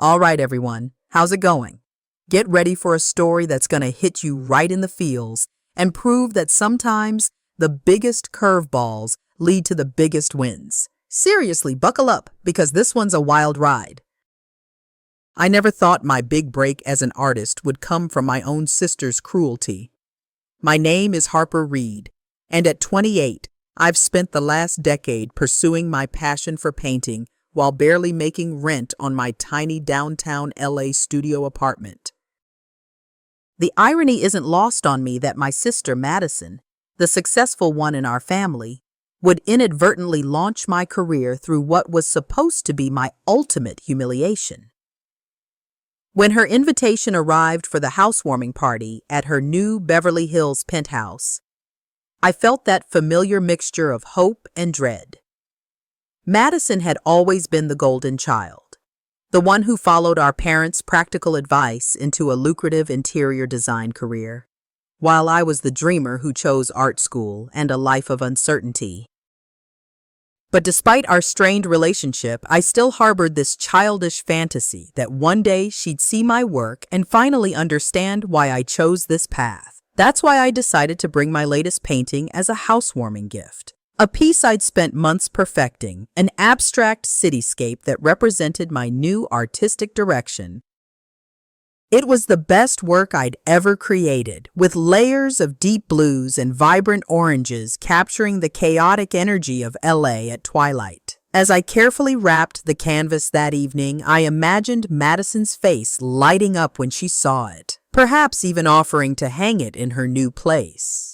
All right, everyone, how's it going? Get ready for a story that's going to hit you right in the feels and prove that sometimes the biggest curveballs lead to the biggest wins. Seriously, buckle up because this one's a wild ride. I never thought my big break as an artist would come from my own sister's cruelty. My name is Harper Reed, and at 28, I've spent the last decade pursuing my passion for painting while barely making rent on my tiny downtown LA studio apartment. The irony isn't lost on me that my sister Madison, the successful one in our family, would inadvertently launch my career through what was supposed to be my ultimate humiliation. When her invitation arrived for the housewarming party at her new Beverly Hills penthouse, I felt that familiar mixture of hope and dread. Madison had always been the golden child, the one who followed our parents' practical advice into a lucrative interior design career, while I was the dreamer who chose art school and a life of uncertainty. But despite our strained relationship, I still harbored this childish fantasy that one day she'd see my work and finally understand why I chose this path. That's why I decided to bring my latest painting as a housewarming gift. A piece I'd spent months perfecting, an abstract cityscape that represented my new artistic direction. It was the best work I'd ever created, with layers of deep blues and vibrant oranges capturing the chaotic energy of LA at twilight. As I carefully wrapped the canvas that evening, I imagined Madison's face lighting up when she saw it, perhaps even offering to hang it in her new place.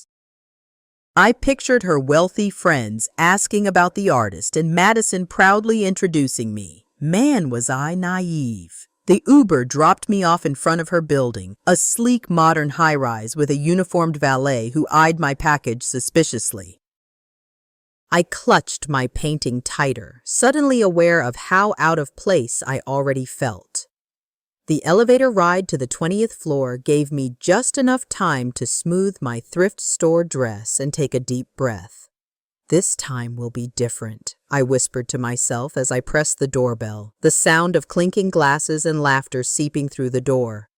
I pictured her wealthy friends asking about the artist and Madison proudly introducing me. Man, was I naive. The Uber dropped me off in front of her building, a sleek modern high-rise with a uniformed valet who eyed my package suspiciously. I clutched my painting tighter, suddenly aware of how out of place I already felt. The elevator ride to the 20th floor gave me just enough time to smooth my thrift store dress and take a deep breath. This time will be different, I whispered to myself as I pressed the doorbell, the sound of clinking glasses and laughter seeping through the door.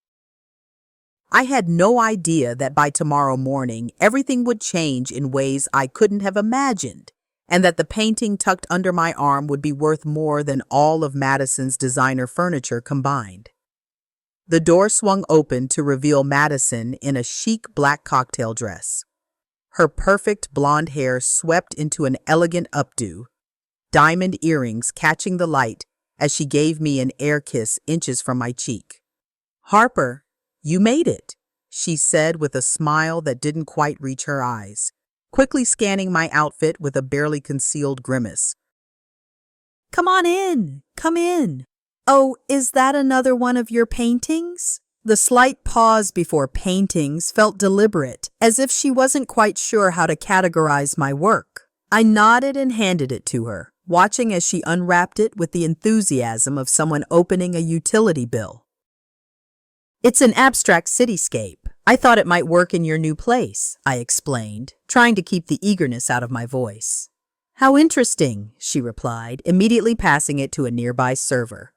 I had no idea that by tomorrow morning everything would change in ways I couldn't have imagined, and that the painting tucked under my arm would be worth more than all of Madison's designer furniture combined. The door swung open to reveal Madison in a chic black cocktail dress. Her perfect blonde hair swept into an elegant updo, diamond earrings catching the light as she gave me an air kiss inches from my cheek. "Harper, you made it," she said with a smile that didn't quite reach her eyes, quickly scanning my outfit with a barely concealed grimace. "Come on in, come in. Oh, is that another one of your paintings?" The slight pause before paintings felt deliberate, as if she wasn't quite sure how to categorize my work. I nodded and handed it to her, watching as she unwrapped it with the enthusiasm of someone opening a utility bill. "It's an abstract cityscape. I thought it might work in your new place," I explained, trying to keep the eagerness out of my voice. "How interesting," she replied, immediately passing it to a nearby server.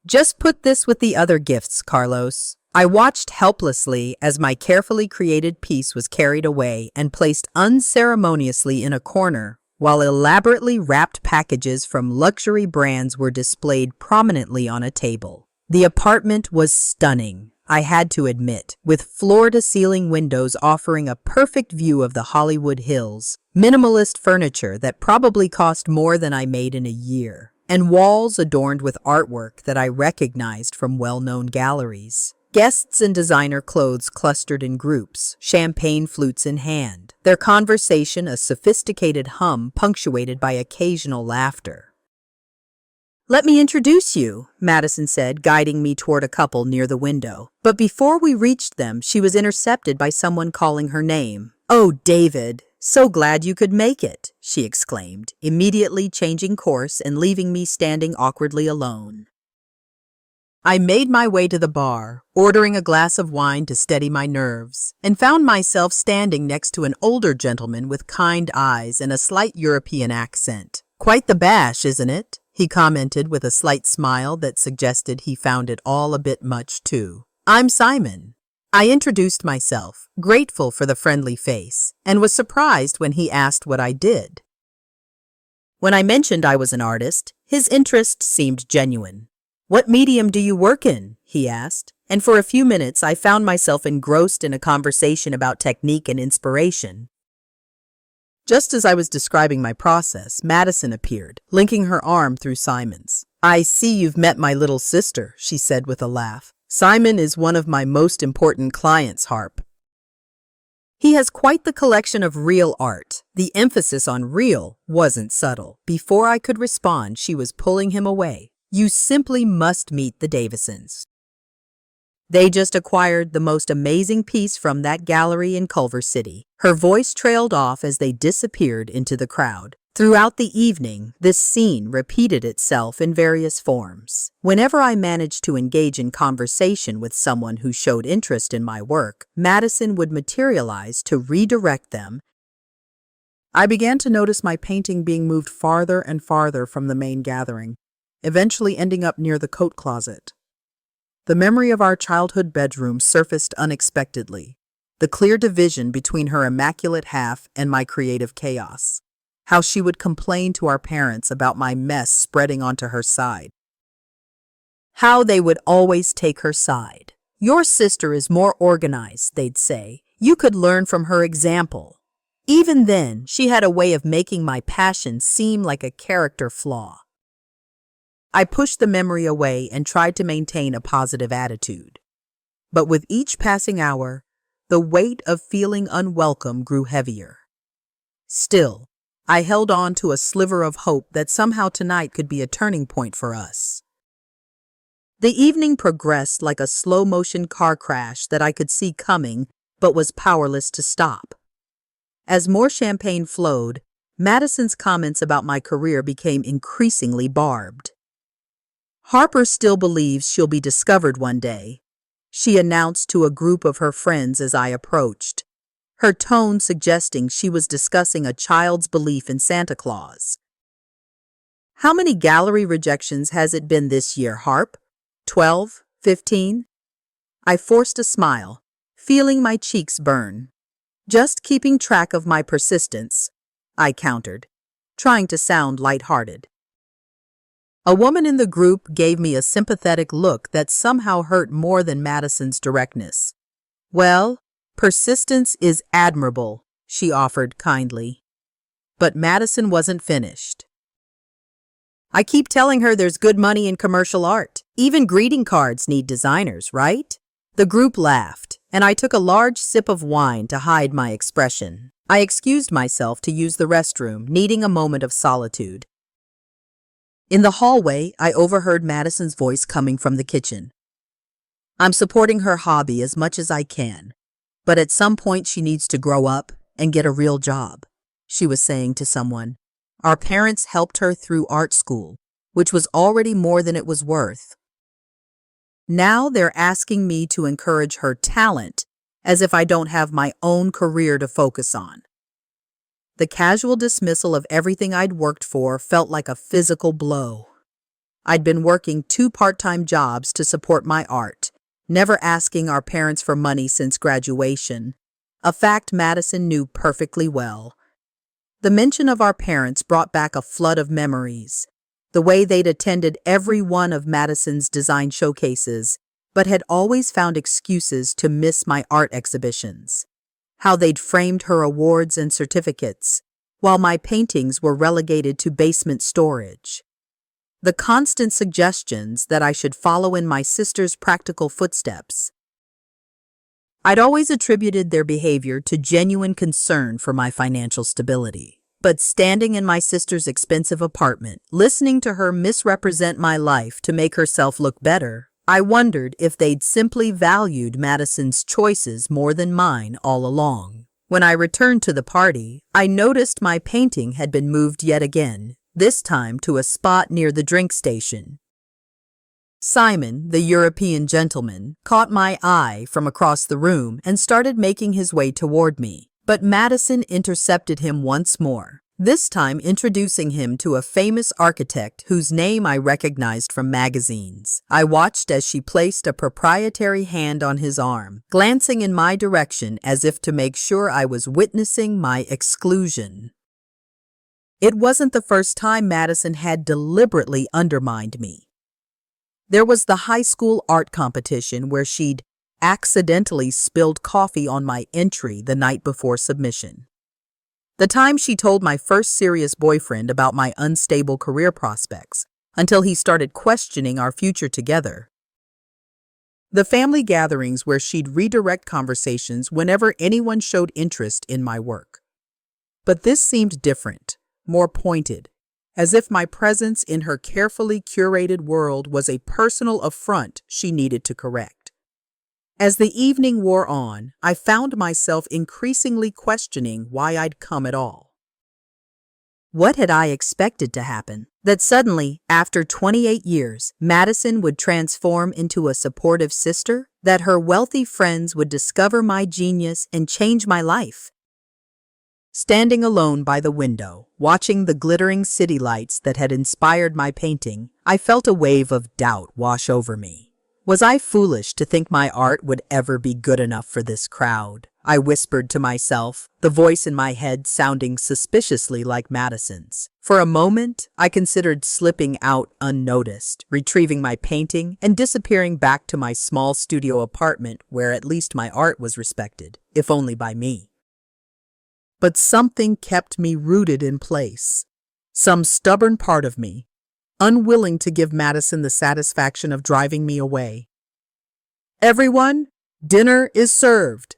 "Just put this with the other gifts, Carlos." I watched helplessly as my carefully created piece was carried away and placed unceremoniously in a corner, while elaborately wrapped packages from luxury brands were displayed prominently on a table. The apartment was stunning, I had to admit, with floor-to-ceiling windows offering a perfect view of the Hollywood Hills, minimalist furniture that probably cost more than I made in a year, and walls adorned with artwork that I recognized from well-known galleries. Guests in designer clothes clustered in groups, champagne flutes in hand, their conversation a sophisticated hum punctuated by occasional laughter. "Let me introduce you," Madison said, guiding me toward a couple near the window. But before we reached them, she was intercepted by someone calling her name. "Oh, David! So glad you could make it," she exclaimed, immediately changing course and leaving me standing awkwardly alone. I made my way to the bar, ordering a glass of wine to steady my nerves, and found myself standing next to an older gentleman with kind eyes and a slight European accent. "Quite the bash, isn't it?" he commented with a slight smile that suggested he found it all a bit much too. I'm Simon. I introduced myself, grateful for the friendly face, and was surprised when he asked what I did. When I mentioned I was an artist, his interest seemed genuine. What medium do you work in? He asked, and for a few minutes I found myself engrossed in a conversation about technique and inspiration. Just as I was describing my process, Madison appeared, linking her arm through Simon's. I see you've met my little sister, she said with a laugh. Simon is one of my most important clients, Harp. He has quite the collection of real art. The emphasis on real wasn't subtle. Before I could respond, she was pulling him away. You simply must meet the Davisons. They just acquired the most amazing piece from that gallery in Culver City. Her voice trailed off as they disappeared into the crowd. Throughout the evening, this scene repeated itself in various forms. Whenever I managed to engage in conversation with someone who showed interest in my work, Madison would materialize to redirect them. I began to notice my painting being moved farther and farther from the main gathering, eventually ending up near the coat closet. The memory of our childhood bedroom surfaced unexpectedly, the clear division between her immaculate half and my creative chaos. How she would complain to our parents about my mess spreading onto her side. How they would always take her side. Your sister is more organized, they'd say. You could learn from her example. Even then, she had a way of making my passion seem like a character flaw. I pushed the memory away and tried to maintain a positive attitude. But with each passing hour, the weight of feeling unwelcome grew heavier. Still, I held on to a sliver of hope that somehow tonight could be a turning point for us. The evening progressed like a slow-motion car crash that I could see coming but was powerless to stop. As more champagne flowed, Madison's comments about my career became increasingly barbed. Harper still believes she'll be discovered one day, she announced to a group of her friends as I approached, her tone suggesting she was discussing a child's belief in Santa Claus. How many gallery rejections has it been this year, Harp? 12? 15? I forced a smile, feeling my cheeks burn. Just keeping track of my persistence, I countered, trying to sound lighthearted. A woman in the group gave me a sympathetic look that somehow hurt more than Madison's directness. Well, persistence is admirable, she offered kindly. But Madison wasn't finished. I keep telling her there's good money in commercial art. Even greeting cards need designers, right? The group laughed, and I took a large sip of wine to hide my expression. I excused myself to use the restroom, needing a moment of solitude. In the hallway, I overheard Madison's voice coming from the kitchen. I'm supporting her hobby as much as I can, but at some point she needs to grow up and get a real job, she was saying to someone. Our parents helped her through art school, which was already more than it was worth. Now they're asking me to encourage her talent, as if I don't have my own career to focus on. The casual dismissal of everything I'd worked for felt like a physical blow. I'd been working 2 part-time jobs to support my art, never asking our parents for money since graduation, a fact Madison knew perfectly well. The mention of our parents brought back a flood of memories, the way they'd attended every one of Madison's design showcases, but had always found excuses to miss my art exhibitions. How they'd framed her awards and certificates, while my paintings were relegated to basement storage. The constant suggestions that I should follow in my sister's practical footsteps. I'd always attributed their behavior to genuine concern for my financial stability. But standing in my sister's expensive apartment, listening to her misrepresent my life to make herself look better, I wondered if they'd simply valued Madison's choices more than mine all along. When I returned to the party, I noticed my painting had been moved yet again, this time to a spot near the drink station. Simon, the European gentleman, caught my eye from across the room and started making his way toward me. But Madison intercepted him once more. this time introducing him to a famous architect whose name I recognized from magazines. I watched as she placed a proprietary hand on his arm, glancing in my direction as if to make sure I was witnessing my exclusion. It wasn't the first time Madison had deliberately undermined me. There was the high school art competition where she'd accidentally spilled coffee on my entry the night before submission. The time she told my first serious boyfriend about my unstable career prospects until he started questioning our future together. The family gatherings where she'd redirect conversations whenever anyone showed interest in my work. But this seemed different, more pointed, as if my presence in her carefully curated world was a personal affront she needed to correct. As the evening wore on, I found myself increasingly questioning why I'd come at all. What had I expected to happen? That suddenly, after 28 years, Madison would transform into a supportive sister? That her wealthy friends would discover my genius and change my life? Standing alone by the window, watching the glittering city lights that had inspired my painting, I felt a wave of doubt wash over me. Was I foolish to think my art would ever be good enough for this crowd? I whispered to myself, the voice in my head sounding suspiciously like Madison's. For a moment, I considered slipping out unnoticed, retrieving my painting, and disappearing back to my small studio apartment where at least my art was respected, if only by me. But something kept me rooted in place. Some stubborn part of me, unwilling to give Madison the satisfaction of driving me away. "Everyone, dinner is served."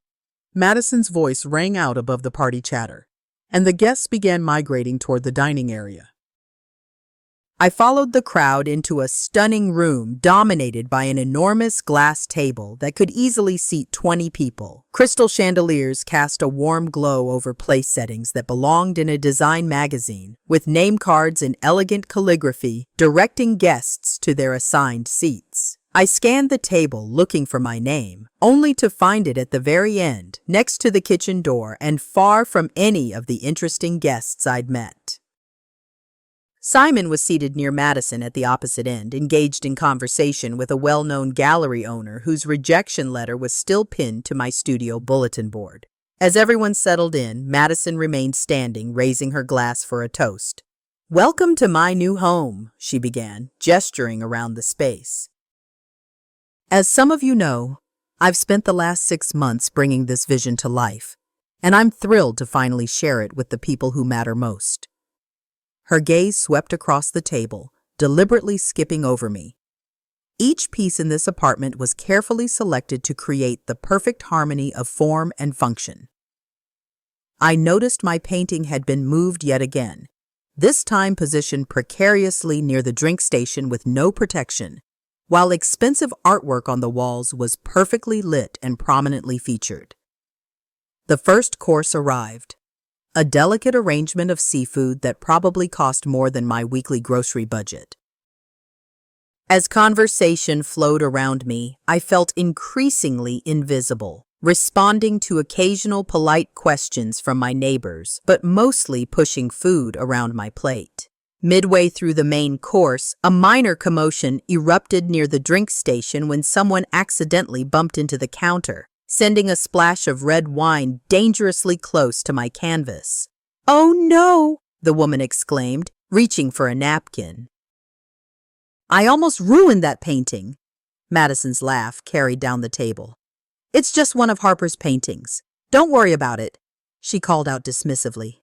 Madison's voice rang out above the party chatter, and the guests began migrating toward the dining area. I followed the crowd into a stunning room dominated by an enormous glass table that could easily seat 20 people. Crystal chandeliers cast a warm glow over place settings that belonged in a design magazine, with name cards in elegant calligraphy directing guests to their assigned seats. I scanned the table looking for my name, only to find it at the very end, next to the kitchen door and far from any of the interesting guests I'd met. Simon was seated near Madison at the opposite end, engaged in conversation with a well-known gallery owner whose rejection letter was still pinned to my studio bulletin board. As everyone settled in, Madison remained standing, raising her glass for a toast. "Welcome to my new home," she began, gesturing around the space. As some of you know, I've spent the last 6 months bringing this vision to life, and I'm thrilled to finally share it with the people who matter most. Her gaze swept across the table, deliberately skipping over me. Each piece in this apartment was carefully selected to create the perfect harmony of form and function. I noticed my painting had been moved yet again, this time positioned precariously near the drink station with no protection, while expensive artwork on the walls was perfectly lit and prominently featured. The first course arrived. A delicate arrangement of seafood that probably cost more than my weekly grocery budget. As conversation flowed around me, I felt increasingly invisible, responding to occasional polite questions from my neighbors, but mostly pushing food around my plate. Midway through the main course, a minor commotion erupted near the drink station when someone accidentally bumped into the counter, sending a splash of red wine dangerously close to my canvas. "Oh no!" the woman exclaimed, reaching for a napkin. "I almost ruined that painting." Madison's laugh carried down the table. "It's just one of Harper's paintings. Don't worry about it," she called out dismissively.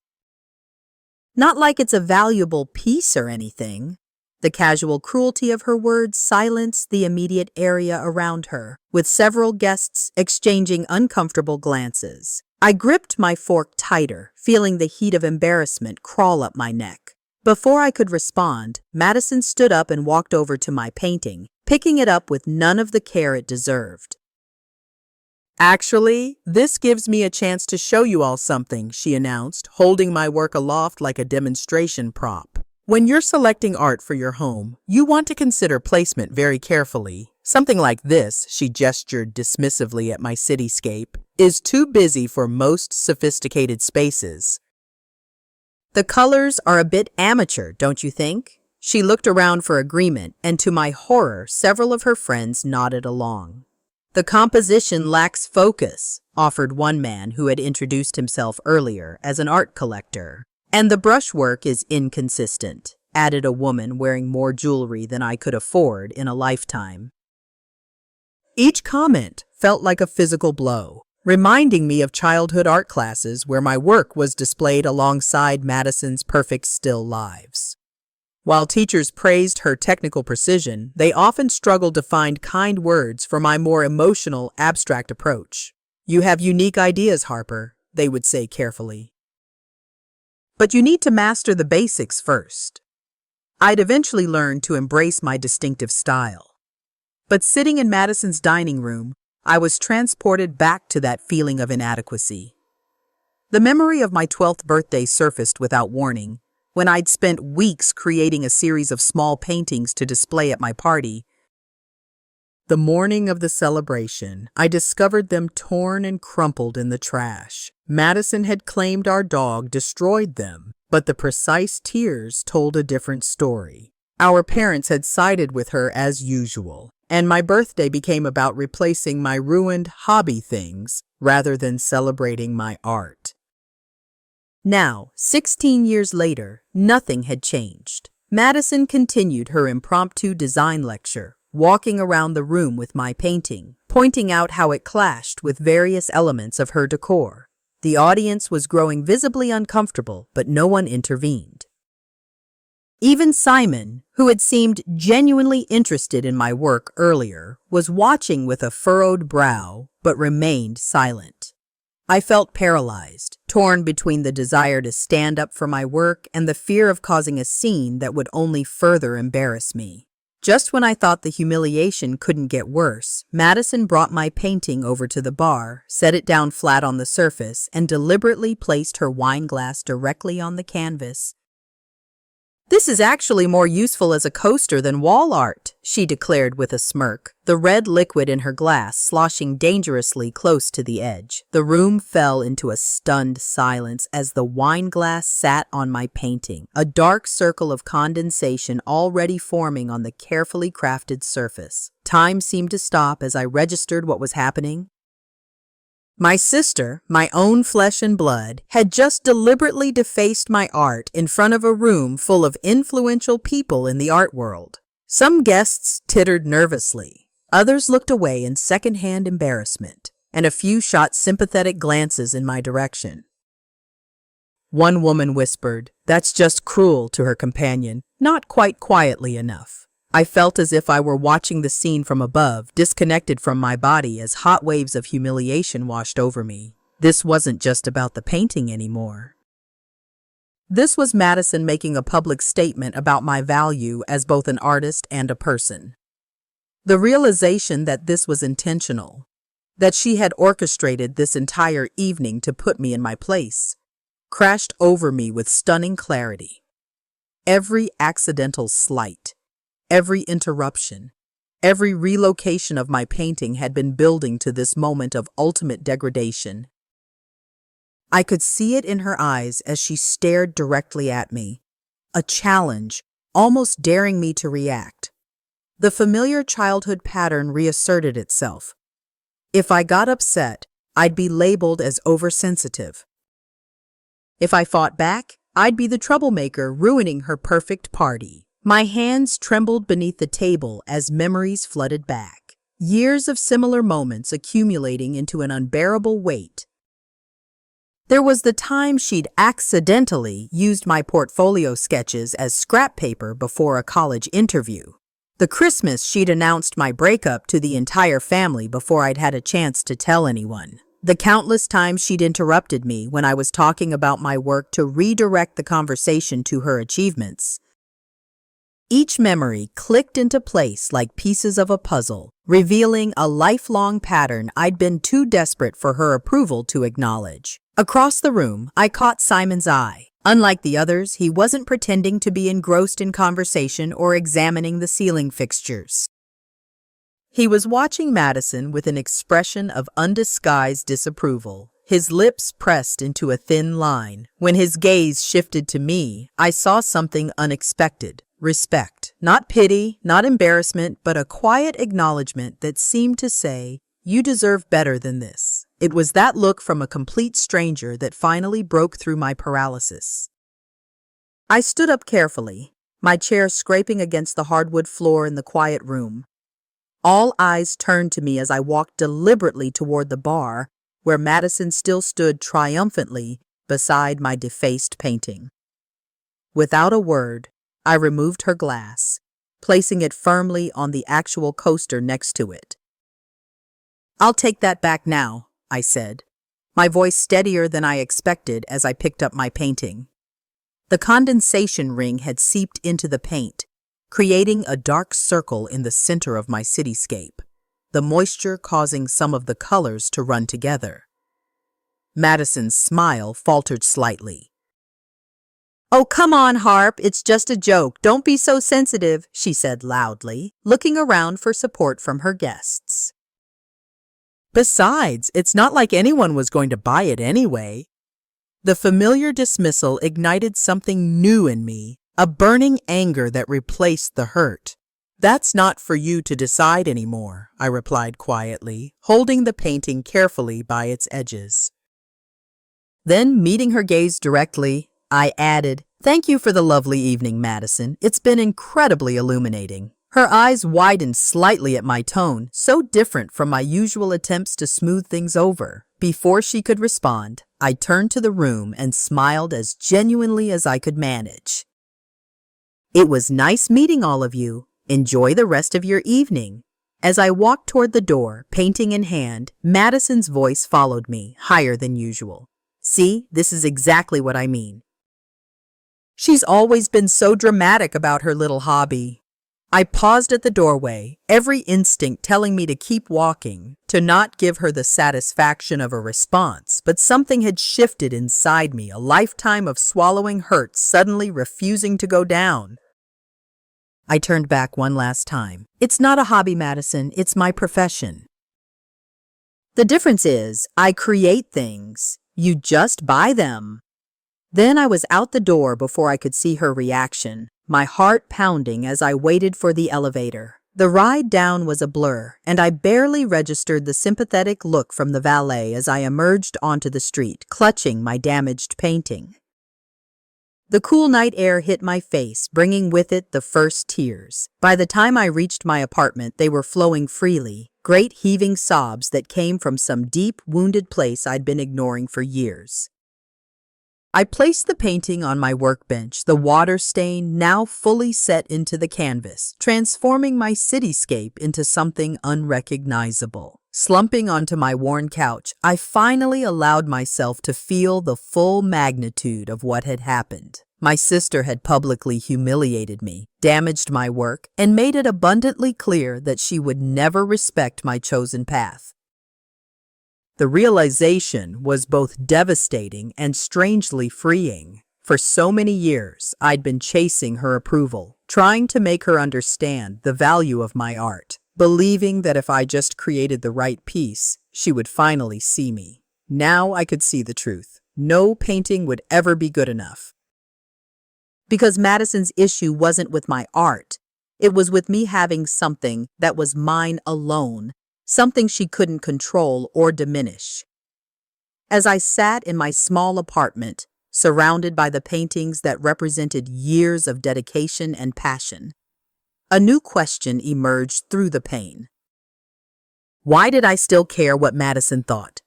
"Not like it's a valuable piece or anything." The casual cruelty of her words silenced the immediate area around her, with several guests exchanging uncomfortable glances. I gripped my fork tighter, feeling the heat of embarrassment crawl up my neck. Before I could respond, Madison stood up and walked over to my painting, picking it up with none of the care it deserved. "Actually, this gives me a chance to show you all something," she announced, holding my work aloft like a demonstration prop. "When you're selecting art for your home, you want to consider placement very carefully. Something like this," she gestured dismissively at my cityscape, "is too busy for most sophisticated spaces." The colors are a bit amateur, don't you think? She looked around for agreement, and to my horror, several of her friends nodded along. The composition lacks focus, offered one man who had introduced himself earlier as an art collector. And the brushwork is inconsistent, added a woman wearing more jewelry than I could afford in a lifetime. Each comment felt like a physical blow, reminding me of childhood art classes where my work was displayed alongside Madison's perfect still lives. While teachers praised her technical precision, they often struggled to find kind words for my more emotional, abstract approach. "You have unique ideas, Harper," they would say carefully. "But you need to master the basics first." I'd eventually learn to embrace my distinctive style. But sitting in Madison's dining room, I was transported back to that feeling of inadequacy. The memory of my 12th birthday surfaced without warning, when I'd spent weeks creating a series of small paintings to display at my party. The morning of the celebration, I discovered them torn and crumpled in the trash. Madison had claimed our dog destroyed them, but the precise tears told a different story. Our parents had sided with her as usual, and my birthday became about replacing my ruined hobby things rather than celebrating my art. Now, 16 years later, nothing had changed. Madison continued her impromptu design lecture, walking around the room with my painting, pointing out how it clashed with various elements of her decor. The audience was growing visibly uncomfortable, but no one intervened. Even Simon, who had seemed genuinely interested in my work earlier, was watching with a furrowed brow, but remained silent. I felt paralyzed, torn between the desire to stand up for my work and the fear of causing a scene that would only further embarrass me. Just when I thought the humiliation couldn't get worse, Madison brought my painting over to the bar, set it down flat on the surface, and deliberately placed her wine glass directly on the canvas. "This is actually more useful as a coaster than wall art," she declared with a smirk, the red liquid in her glass sloshing dangerously close to the edge. The room fell into a stunned silence as the wine glass sat on my painting, a dark circle of condensation already forming on the carefully crafted surface. Time seemed to stop as I registered what was happening. My sister, my own flesh and blood, had just deliberately defaced my art in front of a room full of influential people in the art world. Some guests tittered nervously, others looked away in secondhand embarrassment, and a few shot sympathetic glances in my direction. One woman whispered, "That's just cruel," to her companion, not quite quietly enough. I felt as if I were watching the scene from above, disconnected from my body as hot waves of humiliation washed over me. This wasn't just about the painting anymore. This was Madison making a public statement about my value as both an artist and a person. The realization that this was intentional, that she had orchestrated this entire evening to put me in my place, crashed over me with stunning clarity. Every accidental slight, every interruption, every relocation of my painting had been building to this moment of ultimate degradation. I could see it in her eyes as she stared directly at me, a challenge, almost daring me to react. The familiar childhood pattern reasserted itself. If I got upset, I'd be labeled as oversensitive. If I fought back, I'd be the troublemaker ruining her perfect party. My hands trembled beneath the table as memories flooded back, years of similar moments accumulating into an unbearable weight. There was the time she'd accidentally used my portfolio sketches as scrap paper before a college interview. The Christmas she'd announced my breakup to the entire family before I'd had a chance to tell anyone. The countless times she'd interrupted me when I was talking about my work to redirect the conversation to her achievements. Each memory clicked into place like pieces of a puzzle, revealing a lifelong pattern I'd been too desperate for her approval to acknowledge. Across the room, I caught Simon's eye. Unlike the others, he wasn't pretending to be engrossed in conversation or examining the ceiling fixtures. He was watching Madison with an expression of undisguised disapproval, his lips pressed into a thin line. When his gaze shifted to me, I saw something unexpected. Respect. Not pity, not embarrassment, but a quiet acknowledgement that seemed to say, "You deserve better than this." It was that look from a complete stranger that finally broke through my paralysis. I stood up carefully, my chair scraping against the hardwood floor in the quiet room. All eyes turned to me as I walked deliberately toward the bar, where Madison still stood triumphantly beside my defaced painting. Without a word, I removed her glass, placing it firmly on the actual coaster next to it. "I'll take that back now," I said, my voice steadier than I expected as I picked up my painting. The condensation ring had seeped into the paint, creating a dark circle in the center of my cityscape, the moisture causing some of the colors to run together. Madison's smile faltered slightly. "Oh, come on, Harp, it's just a joke. Don't be so sensitive," she said loudly, looking around for support from her guests. "Besides, it's not like anyone was going to buy it anyway." The familiar dismissal ignited something new in me, a burning anger that replaced the hurt. "That's not for you to decide anymore," I replied quietly, holding the painting carefully by its edges. Then, meeting her gaze directly, I added, "Thank you for the lovely evening, Madison. It's been incredibly illuminating." Her eyes widened slightly at my tone, so different from my usual attempts to smooth things over. Before she could respond, I turned to the room and smiled as genuinely as I could manage. "It was nice meeting all of you. Enjoy the rest of your evening." As I walked toward the door, painting in hand, Madison's voice followed me, higher than usual. "See, this is exactly what I mean. She's always been so dramatic about her little hobby." I paused at the doorway, every instinct telling me to keep walking, to not give her the satisfaction of a response, but something had shifted inside me, a lifetime of swallowing hurt suddenly refusing to go down. I turned back one last time. "It's not a hobby, Madison, it's my profession. The difference is, I create things. You just buy them." Then I was out the door before I could see her reaction, my heart pounding as I waited for the elevator. The ride down was a blur, and I barely registered the sympathetic look from the valet as I emerged onto the street, clutching my damaged painting. The cool night air hit my face, bringing with it the first tears. By the time I reached my apartment, they were flowing freely, great heaving sobs that came from some deep, wounded place I'd been ignoring for years. I placed the painting on my workbench, the water stain now fully set into the canvas, transforming my cityscape into something unrecognizable. Slumping onto my worn couch, I finally allowed myself to feel the full magnitude of what had happened. My sister had publicly humiliated me, damaged my work, and made it abundantly clear that she would never respect my chosen path. The realization was both devastating and strangely freeing. For so many years, I'd been chasing her approval, trying to make her understand the value of my art, believing that if I just created the right piece, she would finally see me. Now I could see the truth. No painting would ever be good enough. Because Madison's issue wasn't with my art, it was with me having something that was mine alone, something she couldn't control or diminish. As I sat in my small apartment, surrounded by the paintings that represented years of dedication and passion, a new question emerged through the pain. Why did I still care what Madison thought?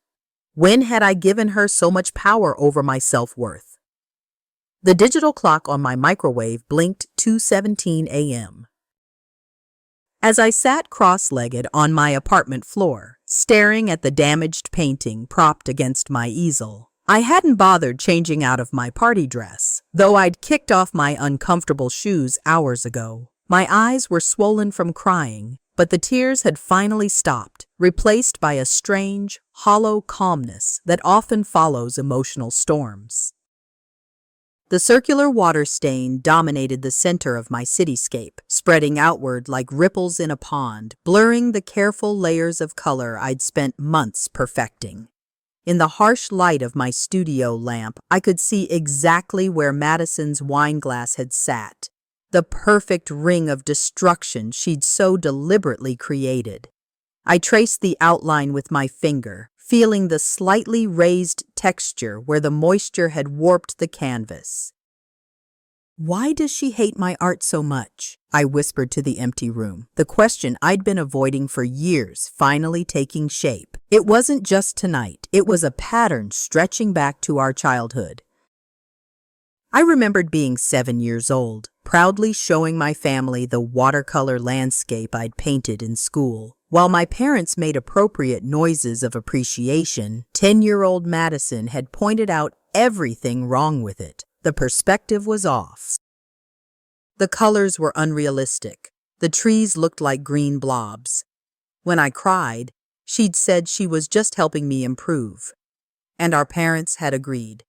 When had I given her so much power over my self-worth? The digital clock on my microwave blinked 2:17 a.m. As I sat cross-legged on my apartment floor, staring at the damaged painting propped against my easel, I hadn't bothered changing out of my party dress, though I'd kicked off my uncomfortable shoes hours ago. My eyes were swollen from crying, but the tears had finally stopped, replaced by a strange, hollow calmness that often follows emotional storms. The circular water stain dominated the center of my cityscape, spreading outward like ripples in a pond, blurring the careful layers of color I'd spent months perfecting. In the harsh light of my studio lamp, I could see exactly where Madison's wine glass had sat, the perfect ring of destruction she'd so deliberately created. I traced the outline with my finger, feeling the slightly raised texture where the moisture had warped the canvas. "Why does she hate my art so much?" I whispered to the empty room, the question I'd been avoiding for years finally taking shape. It wasn't just tonight, it was a pattern stretching back to our childhood. I remembered being 7 years old, proudly showing my family the watercolor landscape I'd painted in school. While my parents made appropriate noises of appreciation, 10-year-old Madison had pointed out everything wrong with it. The perspective was off. The colors were unrealistic. The trees looked like green blobs. When I cried, she'd said she was just helping me improve. And our parents had agreed.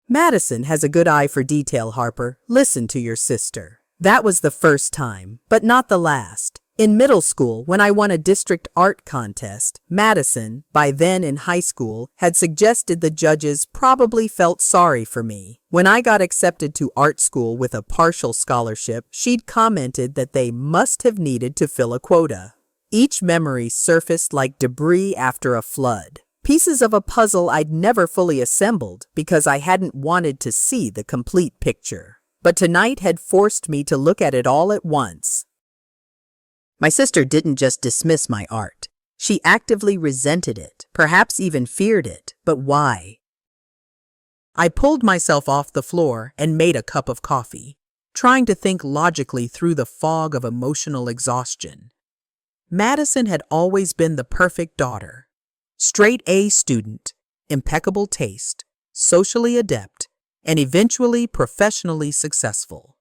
"Madison has a good eye for detail, Harper. Listen to your sister." That was the first time, but not the last. In middle school, when I won a district art contest, Madison, by then in high school, had suggested the judges probably felt sorry for me. When I got accepted to art school with a partial scholarship, she'd commented that they must have needed to fill a quota. Each memory surfaced like debris after a flood. Pieces of a puzzle I'd never fully assembled because I hadn't wanted to see the complete picture. But tonight had forced me to look at it all at once. My sister didn't just dismiss my art. She actively resented it, perhaps even feared it. But why? I pulled myself off the floor and made a cup of coffee, trying to think logically through the fog of emotional exhaustion. Madison had always been the perfect daughter. Straight A student, impeccable taste, socially adept, and eventually professionally successful.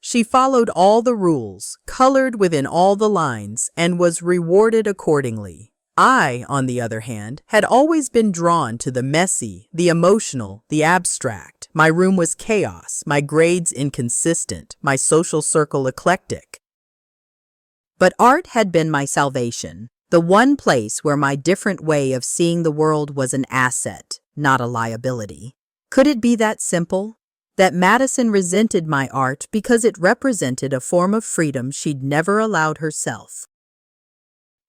She followed all the rules, colored within all the lines, and was rewarded accordingly. I, on the other hand, had always been drawn to the messy, the emotional, the abstract. My room was chaos, my grades inconsistent, my social circle eclectic. But art had been my salvation, the one place where my different way of seeing the world was an asset, not a liability. Could it be that simple? That Madison resented my art because it represented a form of freedom she'd never allowed herself?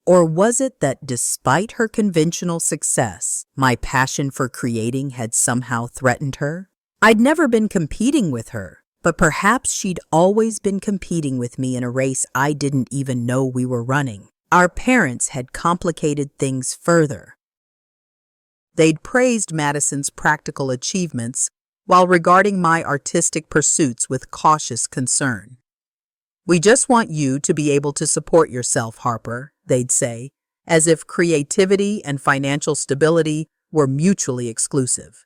Or was it that despite her conventional success, my passion for creating had somehow threatened her? I'd never been competing with her, but perhaps she'd always been competing with me in a race I didn't even know we were running. Our parents had complicated things further. They'd praised Madison's practical achievements while regarding my artistic pursuits with cautious concern. "We just want you to be able to support yourself, Harper," they'd say, as if creativity and financial stability were mutually exclusive.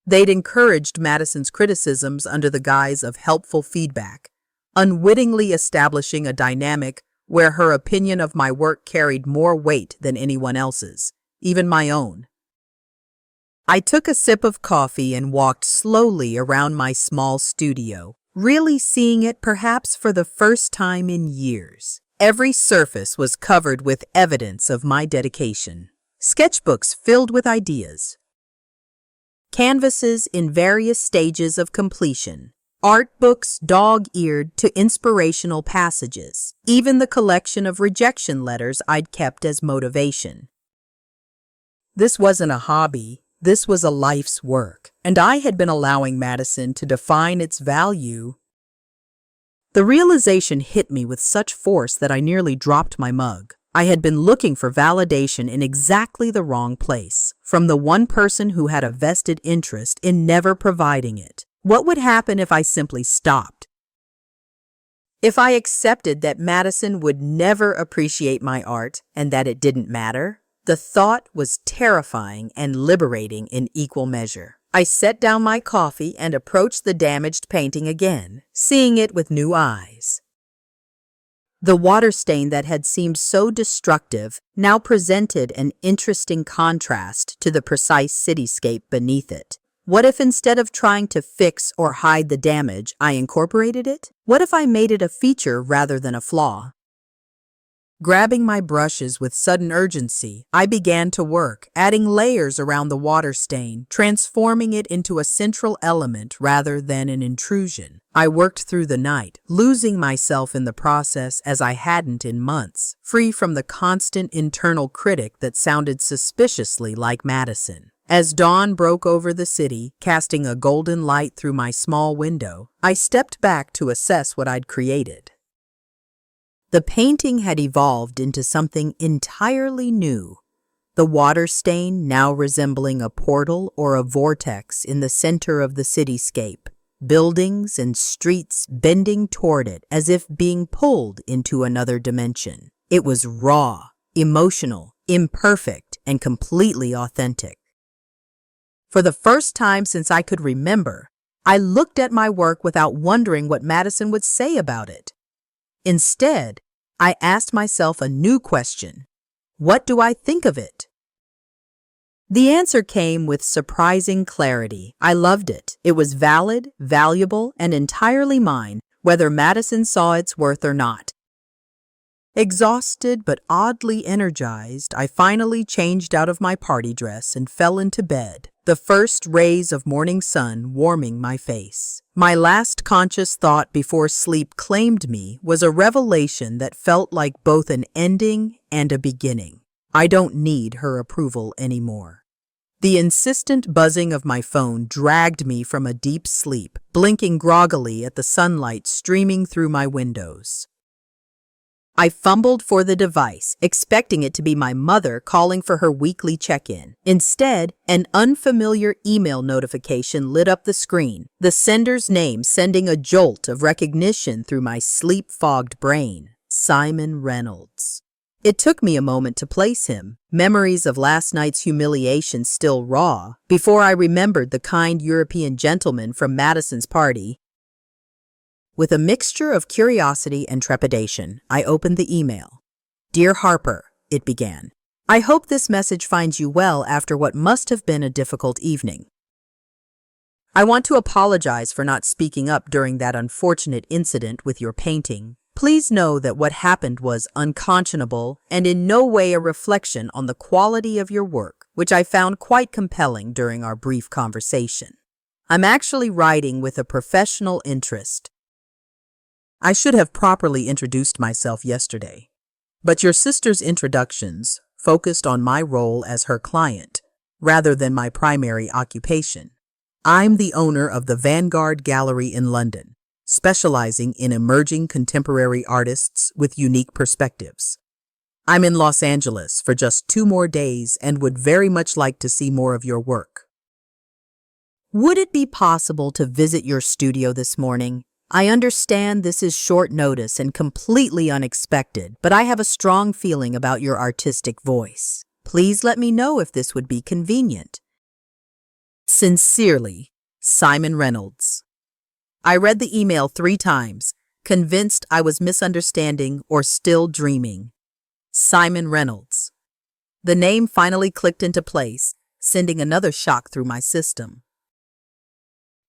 They'd encouraged Madison's criticisms under the guise of helpful feedback, unwittingly establishing a dynamic where her opinion of my work carried more weight than anyone else's, even my own. I took a sip of coffee and walked slowly around my small studio, really seeing it perhaps for the first time in years. Every surface was covered with evidence of my dedication. Sketchbooks filled with ideas. Canvases in various stages of completion. Art books dog-eared to inspirational passages. Even the collection of rejection letters I'd kept as motivation. This wasn't a hobby. This was a life's work, and I had been allowing Madison to define its value. The realization hit me with such force that I nearly dropped my mug. I had been looking for validation in exactly the wrong place, from the one person who had a vested interest in never providing it. What would happen if I simply stopped? If I accepted that Madison would never appreciate my art and that it didn't matter? The thought was terrifying and liberating in equal measure. I set down my coffee and approached the damaged painting again, seeing it with new eyes. The water stain that had seemed so destructive now presented an interesting contrast to the precise cityscape beneath it. What if instead of trying to fix or hide the damage, I incorporated it? What if I made it a feature rather than a flaw? Grabbing my brushes with sudden urgency, I began to work, adding layers around the water stain, transforming it into a central element rather than an intrusion. I worked through the night, losing myself in the process as I hadn't in months, free from the constant internal critic that sounded suspiciously like Madison. As dawn broke over the city, casting a golden light through my small window, I stepped back to assess what I'd created. The painting had evolved into something entirely new. The water stain now resembling a portal or a vortex in the center of the cityscape, buildings and streets bending toward it as if being pulled into another dimension. It was raw, emotional, imperfect, and completely authentic. For the first time since I could remember, I looked at my work without wondering what Madison would say about it. Instead, I asked myself a new question. What do I think of it? The answer came with surprising clarity. I loved it. It was valid, valuable, and entirely mine, whether Madison saw its worth or not. Exhausted but oddly energized, I finally changed out of my party dress and fell into bed, the first rays of morning sun warming my face. My last conscious thought before sleep claimed me was a revelation that felt like both an ending and a beginning. I don't need her approval anymore. The insistent buzzing of my phone dragged me from a deep sleep, blinking groggily at the sunlight streaming through my windows. I fumbled for the device, expecting it to be my mother calling for her weekly check-in. Instead, an unfamiliar email notification lit up the screen, the sender's name sending a jolt of recognition through my sleep-fogged brain. Simon Reynolds. It took me a moment to place him, memories of last night's humiliation still raw, before I remembered the kind European gentleman from Madison's party. With a mixture of curiosity and trepidation, I opened the email. "Dear Harper," it began. "I hope this message finds you well after what must have been a difficult evening. I want to apologize for not speaking up during that unfortunate incident with your painting. Please know that what happened was unconscionable and in no way a reflection on the quality of your work, which I found quite compelling during our brief conversation. I'm actually writing with a professional interest. I should have properly introduced myself yesterday, but your sister's introductions focused on my role as her client rather than my primary occupation. I'm the owner of the Vanguard Gallery in London, specializing in emerging contemporary artists with unique perspectives. I'm in Los Angeles for just 2 more days and would very much like to see more of your work. Would it be possible to visit your studio this morning? I understand this is short notice and completely unexpected, but I have a strong feeling about your artistic voice. Please let me know if this would be convenient. Sincerely, Simon Reynolds." I read the email 3 times, convinced I was misunderstanding or still dreaming. Simon Reynolds. The name finally clicked into place, sending another shock through my system.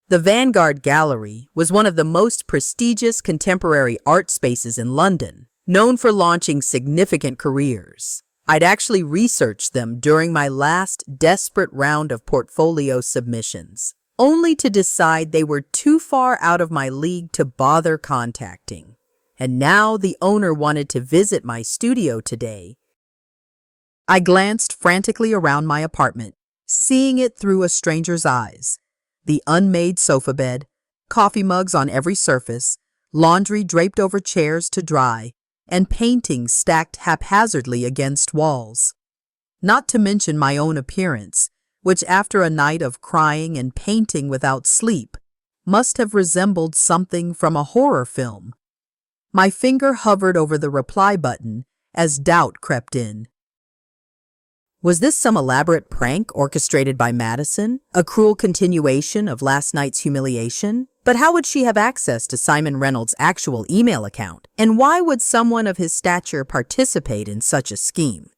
The Vanguard Gallery was one of the most prestigious contemporary art spaces in London, known for launching significant careers. I'd actually researched them during my last desperate round of portfolio submissions, only to decide they were too far out of my league to bother contacting. And now the owner wanted to visit my studio today. I glanced frantically around my apartment, seeing it through a stranger's eyes. The unmade sofa bed, coffee mugs on every surface, laundry draped over chairs to dry, and paintings stacked haphazardly against walls. Not to mention my own appearance, which after a night of crying and painting without sleep, must have resembled something from a horror film. My finger hovered over the reply button as doubt crept in. Was this some elaborate prank orchestrated by Madison, a cruel continuation of last night's humiliation? But how would she have access to Simon Reynolds' actual email account? And why would someone of his stature participate in such a scheme?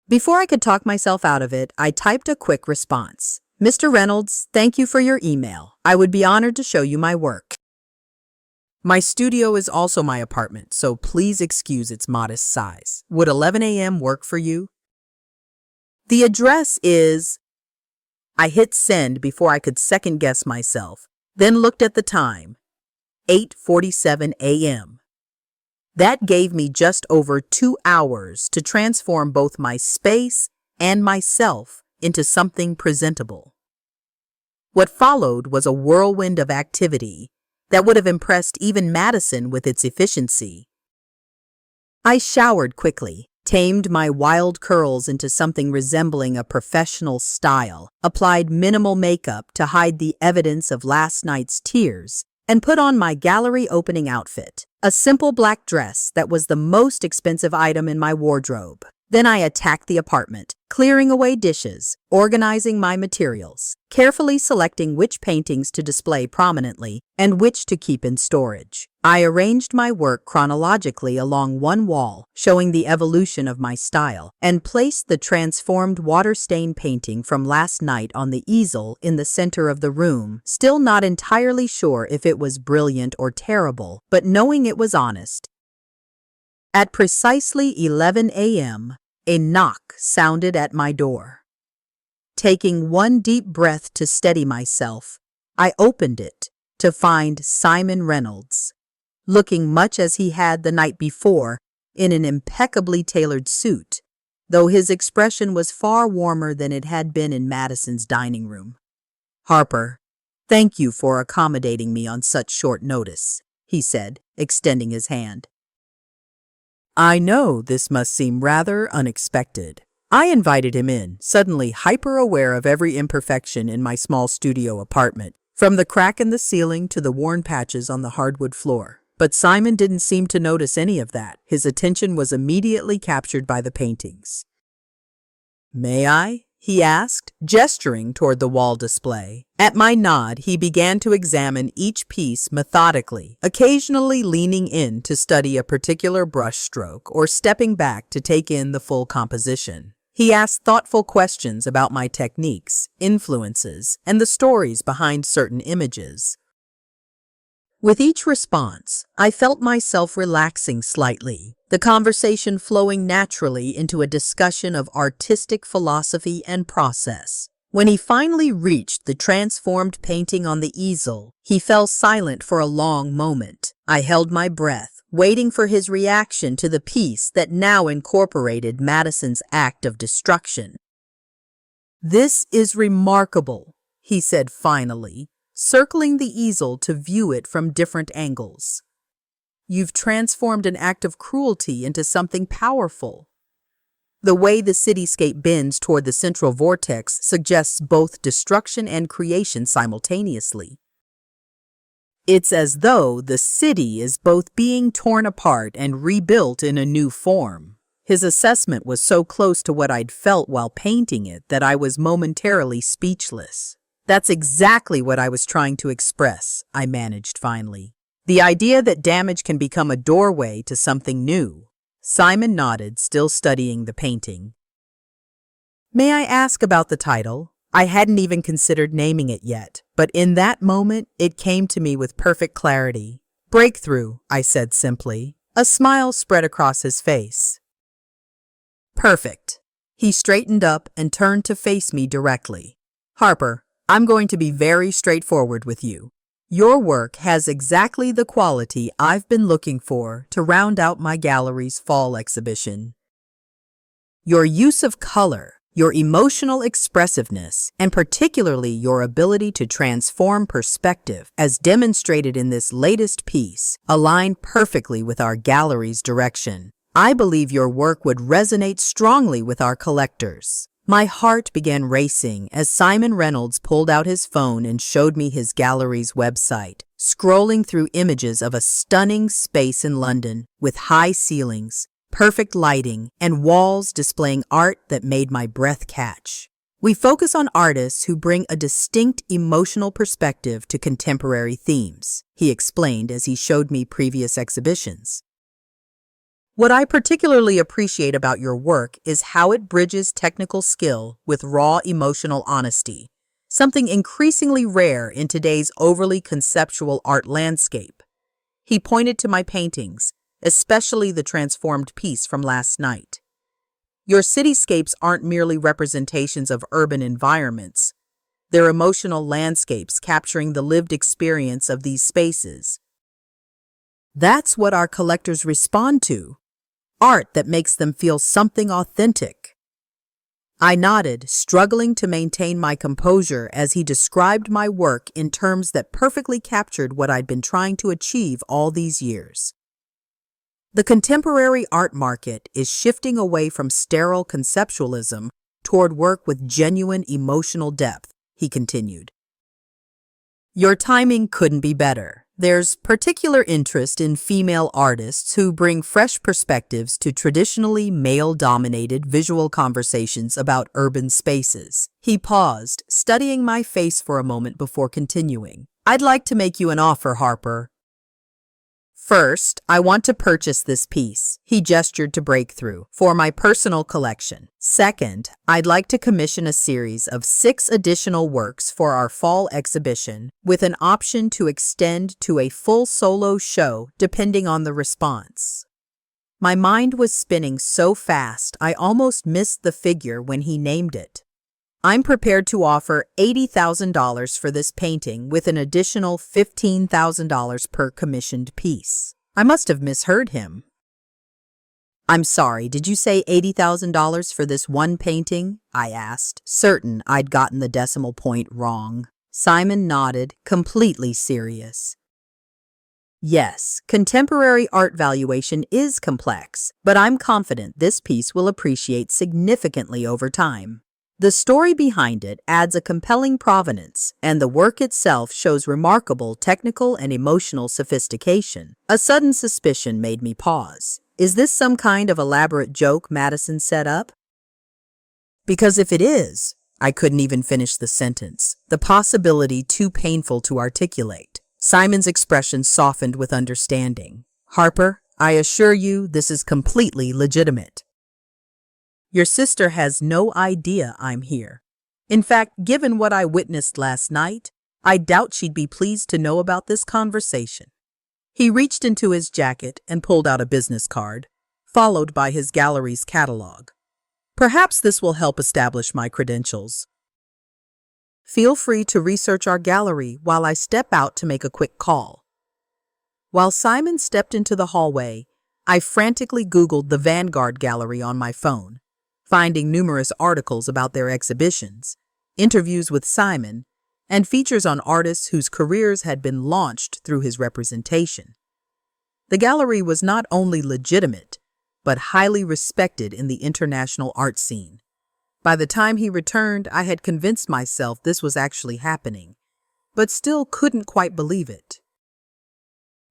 Before I could talk myself out of it, I typed a quick response. "Mr. Reynolds, thank you for your email. I would be honored to show you my work." My studio is also my apartment, so please excuse its modest size. Would 11 a.m. work for you? The address is... I hit send before I could second guess myself, then looked at the time. 8:47 a.m. That gave me just over 2 hours to transform both my space and myself into something presentable. What followed was a whirlwind of activity that would have impressed even Madison with its efficiency. I showered quickly, tamed my wild curls into something resembling a professional style, applied minimal makeup to hide the evidence of last night's tears, and put on my gallery opening outfit, a simple black dress that was the most expensive item in my wardrobe. Then I attacked the apartment, clearing away dishes, organizing my materials, carefully selecting which paintings to display prominently and which to keep in storage. I arranged my work chronologically along one wall, showing the evolution of my style, and placed the transformed water-stained painting from last night on the easel in the center of the room, still not entirely sure if it was brilliant or terrible, but knowing it was honest. At precisely 11 a.m., a knock sounded at my door. Taking one deep breath to steady myself, I opened it to find Simon Reynolds, looking much as he had the night before in an impeccably tailored suit, though his expression was far warmer than it had been in Madison's dining room. "Harper, thank you for accommodating me on such short notice," he said, extending his hand. "I know this must seem rather unexpected." I invited him in, suddenly hyper-aware of every imperfection in my small studio apartment, from the crack in the ceiling to the worn patches on the hardwood floor. But Simon didn't seem to notice any of that. His attention was immediately captured by the paintings. "May I?" he asked, gesturing toward the wall display. At my nod, he began to examine each piece methodically, occasionally leaning in to study a particular brushstroke or stepping back to take in the full composition. He asked thoughtful questions about my techniques, influences, and the stories behind certain images. With each response, I felt myself relaxing slightly, the conversation flowing naturally into a discussion of artistic philosophy and process. When he finally reached the transformed painting on the easel, he fell silent for a long moment. I held my breath, waiting for his reaction to the piece that now incorporated Madison's act of destruction. "This is remarkable," he said finally, circling the easel to view it from different angles. "You've transformed an act of cruelty into something powerful." The way the cityscape bends toward the central vortex suggests both destruction and creation simultaneously. It's as though the city is both being torn apart and rebuilt in a new form. His assessment was so close to what I'd felt while painting it that I was momentarily speechless. "That's exactly what I was trying to express," I managed finally. "The idea that damage can become a doorway to something new." Simon nodded, still studying the painting. "May I ask about the title?" I hadn't even considered naming it yet, but in that moment, it came to me with perfect clarity. "Breakthrough," I said simply. A smile spread across his face. "Perfect." He straightened up and turned to face me directly. "Harper, I'm going to be very straightforward with you. Your work has exactly the quality I've been looking for to round out my gallery's fall exhibition. Your use of color, your emotional expressiveness, and particularly your ability to transform perspective, as demonstrated in this latest piece, align perfectly with our gallery's direction. I believe your work would resonate strongly with our collectors." My heart began racing as Simon Reynolds pulled out his phone and showed me his gallery's website, scrolling through images of a stunning space in London with high ceilings, perfect lighting, and walls displaying art that made my breath catch. "We focus on artists who bring a distinct emotional perspective to contemporary themes," he explained as he showed me previous exhibitions. "What I particularly appreciate about your work is how it bridges technical skill with raw emotional honesty, something increasingly rare in today's overly conceptual art landscape." He pointed to my paintings, especially the transformed piece from last night. Your cityscapes aren't merely representations of urban environments. They're emotional landscapes capturing the lived experience of these spaces. That's what our collectors respond to, art that makes them feel something authentic. I nodded, struggling to maintain my composure as he described my work in terms that perfectly captured what I'd been trying to achieve all these years. The contemporary art market is shifting away from sterile conceptualism toward work with genuine emotional depth, he continued. Your timing couldn't be better. There's particular interest in female artists who bring fresh perspectives to traditionally male-dominated visual conversations about urban spaces. He paused, studying my face for a moment before continuing. I'd like to make you an offer, Harper. First, I want to purchase this piece, he gestured to Breakthrough, for my personal collection. Second, I'd like to commission a series of 6 additional works for our fall exhibition, with an option to extend to a full solo show depending on the response. My mind was spinning so fast I almost missed the figure when he named it. I'm prepared to offer $80,000 for this painting with an additional $15,000 per commissioned piece. I must have misheard him. I'm sorry, did you say $80,000 for this one painting? I asked, certain I'd gotten the decimal point wrong. Simon nodded, completely serious. Yes, contemporary art valuation is complex, but I'm confident this piece will appreciate significantly over time. The story behind it adds a compelling provenance, and the work itself shows remarkable technical and emotional sophistication. A sudden suspicion made me pause. Is this some kind of elaborate joke Madison set up? Because if it is, I couldn't even finish the sentence, the possibility too painful to articulate. Simon's expression softened with understanding. Harper, I assure you this is completely legitimate. Your sister has no idea I'm here. In fact, given what I witnessed last night, I doubt she'd be pleased to know about this conversation. He reached into his jacket and pulled out a business card, followed by his gallery's catalog. Perhaps this will help establish my credentials. Feel free to research our gallery while I step out to make a quick call. While Simon stepped into the hallway, I frantically Googled the Vanguard Gallery on my phone, finding numerous articles about their exhibitions, interviews with Simon, and features on artists whose careers had been launched through his representation. The gallery was not only legitimate, but highly respected in the international art scene. By the time he returned, I had convinced myself this was actually happening, but still couldn't quite believe it.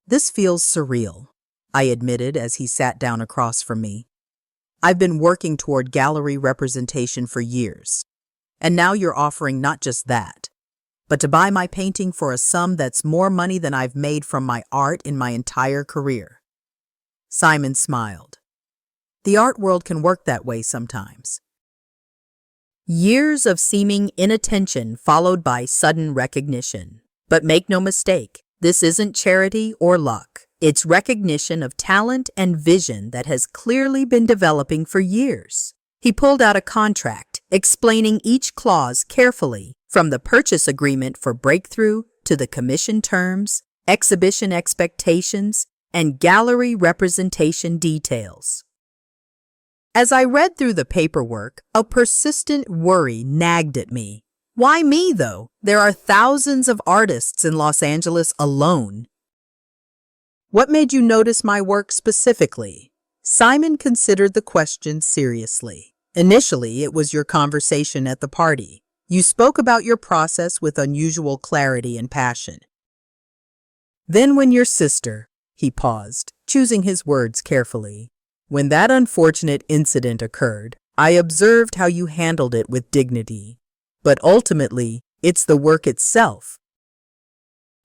This feels surreal, I admitted as he sat down across from me. I've been working toward gallery representation for years, and now you're offering not just that, but to buy my painting for a sum that's more money than I've made from my art in my entire career. Simon smiled. The art world can work that way sometimes. Years of seeming inattention followed by sudden recognition. But make no mistake, this isn't charity or luck. It's recognition of talent and vision that has clearly been developing for years. He pulled out a contract, explaining each clause carefully, from the purchase agreement for Breakthrough to the commission terms, exhibition expectations, and gallery representation details. As I read through the paperwork, a persistent worry nagged at me. Why me, though? There are thousands of artists in Los Angeles alone. What made you notice my work specifically? Simon considered the question seriously. Initially, it was your conversation at the party. You spoke about your process with unusual clarity and passion. Then when your sister, he paused, choosing his words carefully. When that unfortunate incident occurred, I observed how you handled it with dignity. But ultimately, it's the work itself.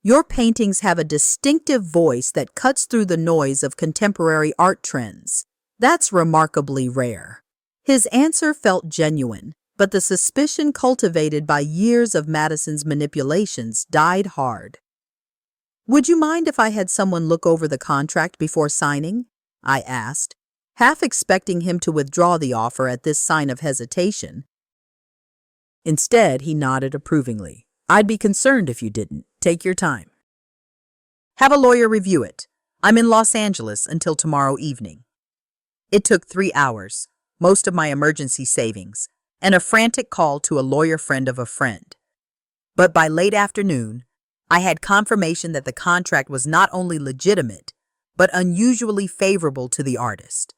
Your paintings have a distinctive voice that cuts through the noise of contemporary art trends. That's remarkably rare. His answer felt genuine, but the suspicion cultivated by years of Madison's manipulations died hard. Would you mind if I had someone look over the contract before signing? I asked, half expecting him to withdraw the offer at this sign of hesitation. Instead, he nodded approvingly. I'd be concerned if you didn't. Take your time. Have a lawyer review it. I'm in Los Angeles until tomorrow evening. It took 3 hours, most of my emergency savings, and a frantic call to a lawyer friend of a friend. But by late afternoon, I had confirmation that the contract was not only legitimate, but unusually favorable to the artist.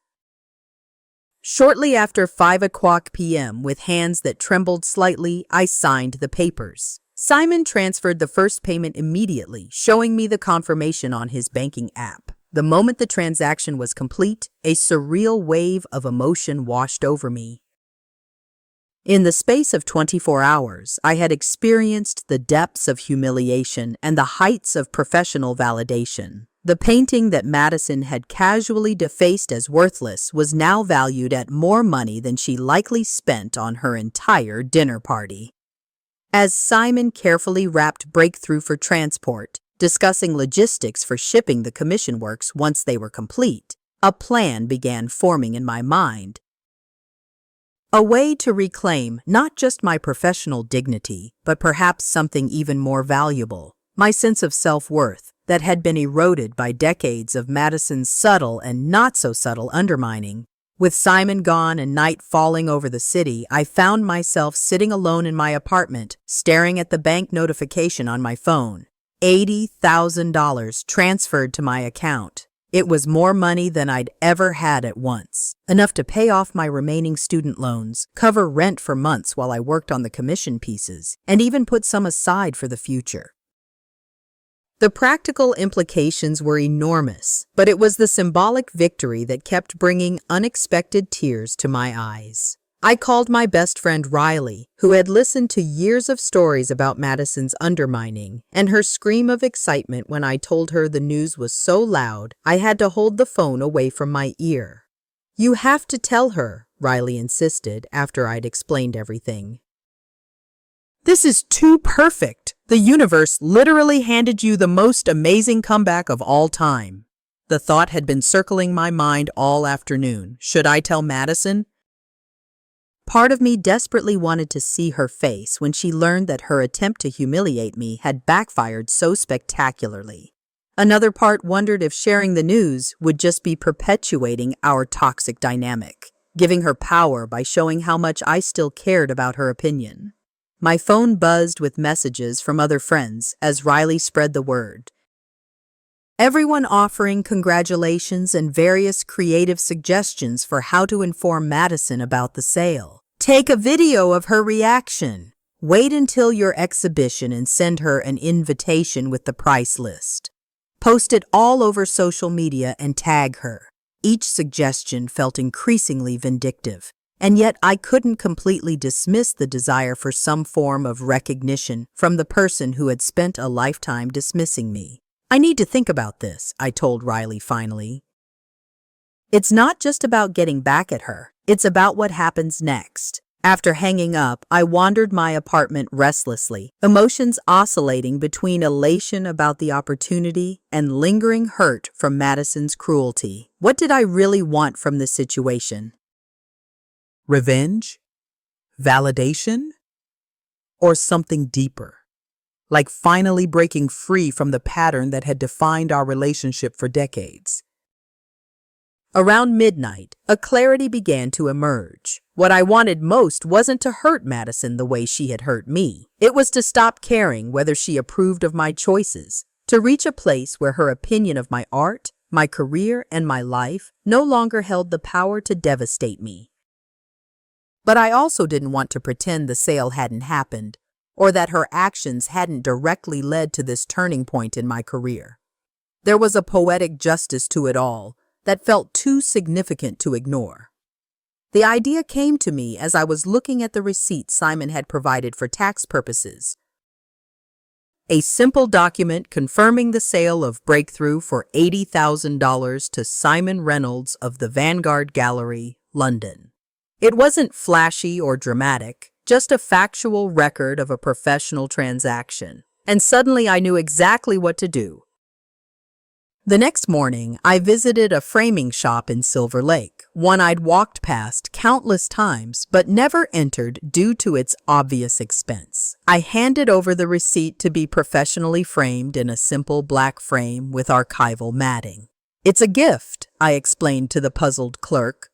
Shortly after 5 p.m., with hands that trembled slightly, I signed the papers. Simon transferred the first payment immediately, showing me the confirmation on his banking app. The moment the transaction was complete, a surreal wave of emotion washed over me. In the space of 24 hours, I had experienced the depths of humiliation and the heights of professional validation. The painting that Madison had casually defaced as worthless was now valued at more money than she likely spent on her entire dinner party. As Simon carefully wrapped Breakthrough for transport, discussing logistics for shipping the commission works once they were complete, a plan began forming in my mind. A way to reclaim not just my professional dignity, but perhaps something even more valuable, my sense of self-worth that had been eroded by decades of Madison's subtle and not-so-subtle undermining. With Simon gone and night falling over the city, I found myself sitting alone in my apartment, staring at the bank notification on my phone. $80,000 transferred to my account. It was more money than I'd ever had at once, enough to pay off my remaining student loans, cover rent for months while I worked on the commission pieces, and even put some aside for the future. The practical implications were enormous, but it was the symbolic victory that kept bringing unexpected tears to my eyes. I called my best friend Riley, who had listened to years of stories about Madison's undermining, and her scream of excitement when I told her the news was so loud I had to hold the phone away from my ear. "You have to tell her," Riley insisted after I'd explained everything. "This is too perfect. The universe literally handed you the most amazing comeback of all time." The thought had been circling my mind all afternoon. Should I tell Madison? Part of me desperately wanted to see her face when she learned that her attempt to humiliate me had backfired so spectacularly. Another part wondered if sharing the news would just be perpetuating our toxic dynamic, giving her power by showing how much I still cared about her opinion. My phone buzzed with messages from other friends as Riley spread the word. Everyone offering congratulations and various creative suggestions for how to inform Madison about the sale. Take a video of her reaction. Wait until your exhibition and send her an invitation with the price list. Post it all over social media and tag her. Each suggestion felt increasingly vindictive, and yet I couldn't completely dismiss the desire for some form of recognition from the person who had spent a lifetime dismissing me. "I need to think about this," I told Riley finally. "It's not just about getting back at her. It's about what happens next." After hanging up, I wandered my apartment restlessly, emotions oscillating between elation about the opportunity and lingering hurt from Madison's cruelty. What did I really want from this situation? Revenge? Validation? Or something deeper? Like finally breaking free from the pattern that had defined our relationship for decades. Around midnight, a clarity began to emerge. What I wanted most wasn't to hurt Madison the way she had hurt me. It was to stop caring whether she approved of my choices, to reach a place where her opinion of my art, my career, and my life no longer held the power to devastate me. But I also didn't want to pretend the sale hadn't happened, or that her actions hadn't directly led to this turning point in my career. There was a poetic justice to it all that felt too significant to ignore. The idea came to me as I was looking at the receipt Simon had provided for tax purposes. A simple document confirming the sale of Breakthrough for $80,000 to Simon Reynolds of the Vanguard Gallery, London. It wasn't flashy or dramatic, just a factual record of a professional transaction. And suddenly I knew exactly what to do. The next morning, I visited a framing shop in Silver Lake, one I'd walked past countless times but never entered due to its obvious expense. I handed over the receipt to be professionally framed in a simple black frame with archival matting. "It's a gift," I explained to the puzzled clerk.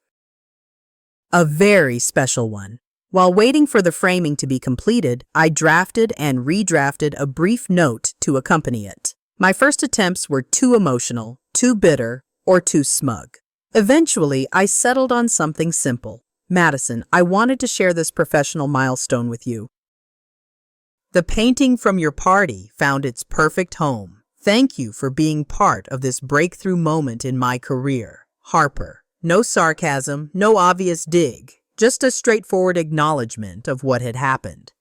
"A very special one." While waiting for the framing to be completed, I drafted and redrafted a brief note to accompany it. My first attempts were too emotional, too bitter, or too smug. Eventually, I settled on something simple. "Madison, I wanted to share this professional milestone with you. The painting from your party found its perfect home. Thank you for being part of this breakthrough moment in my career. Harper." No sarcasm, no obvious dig, just a straightforward acknowledgement of what had happened.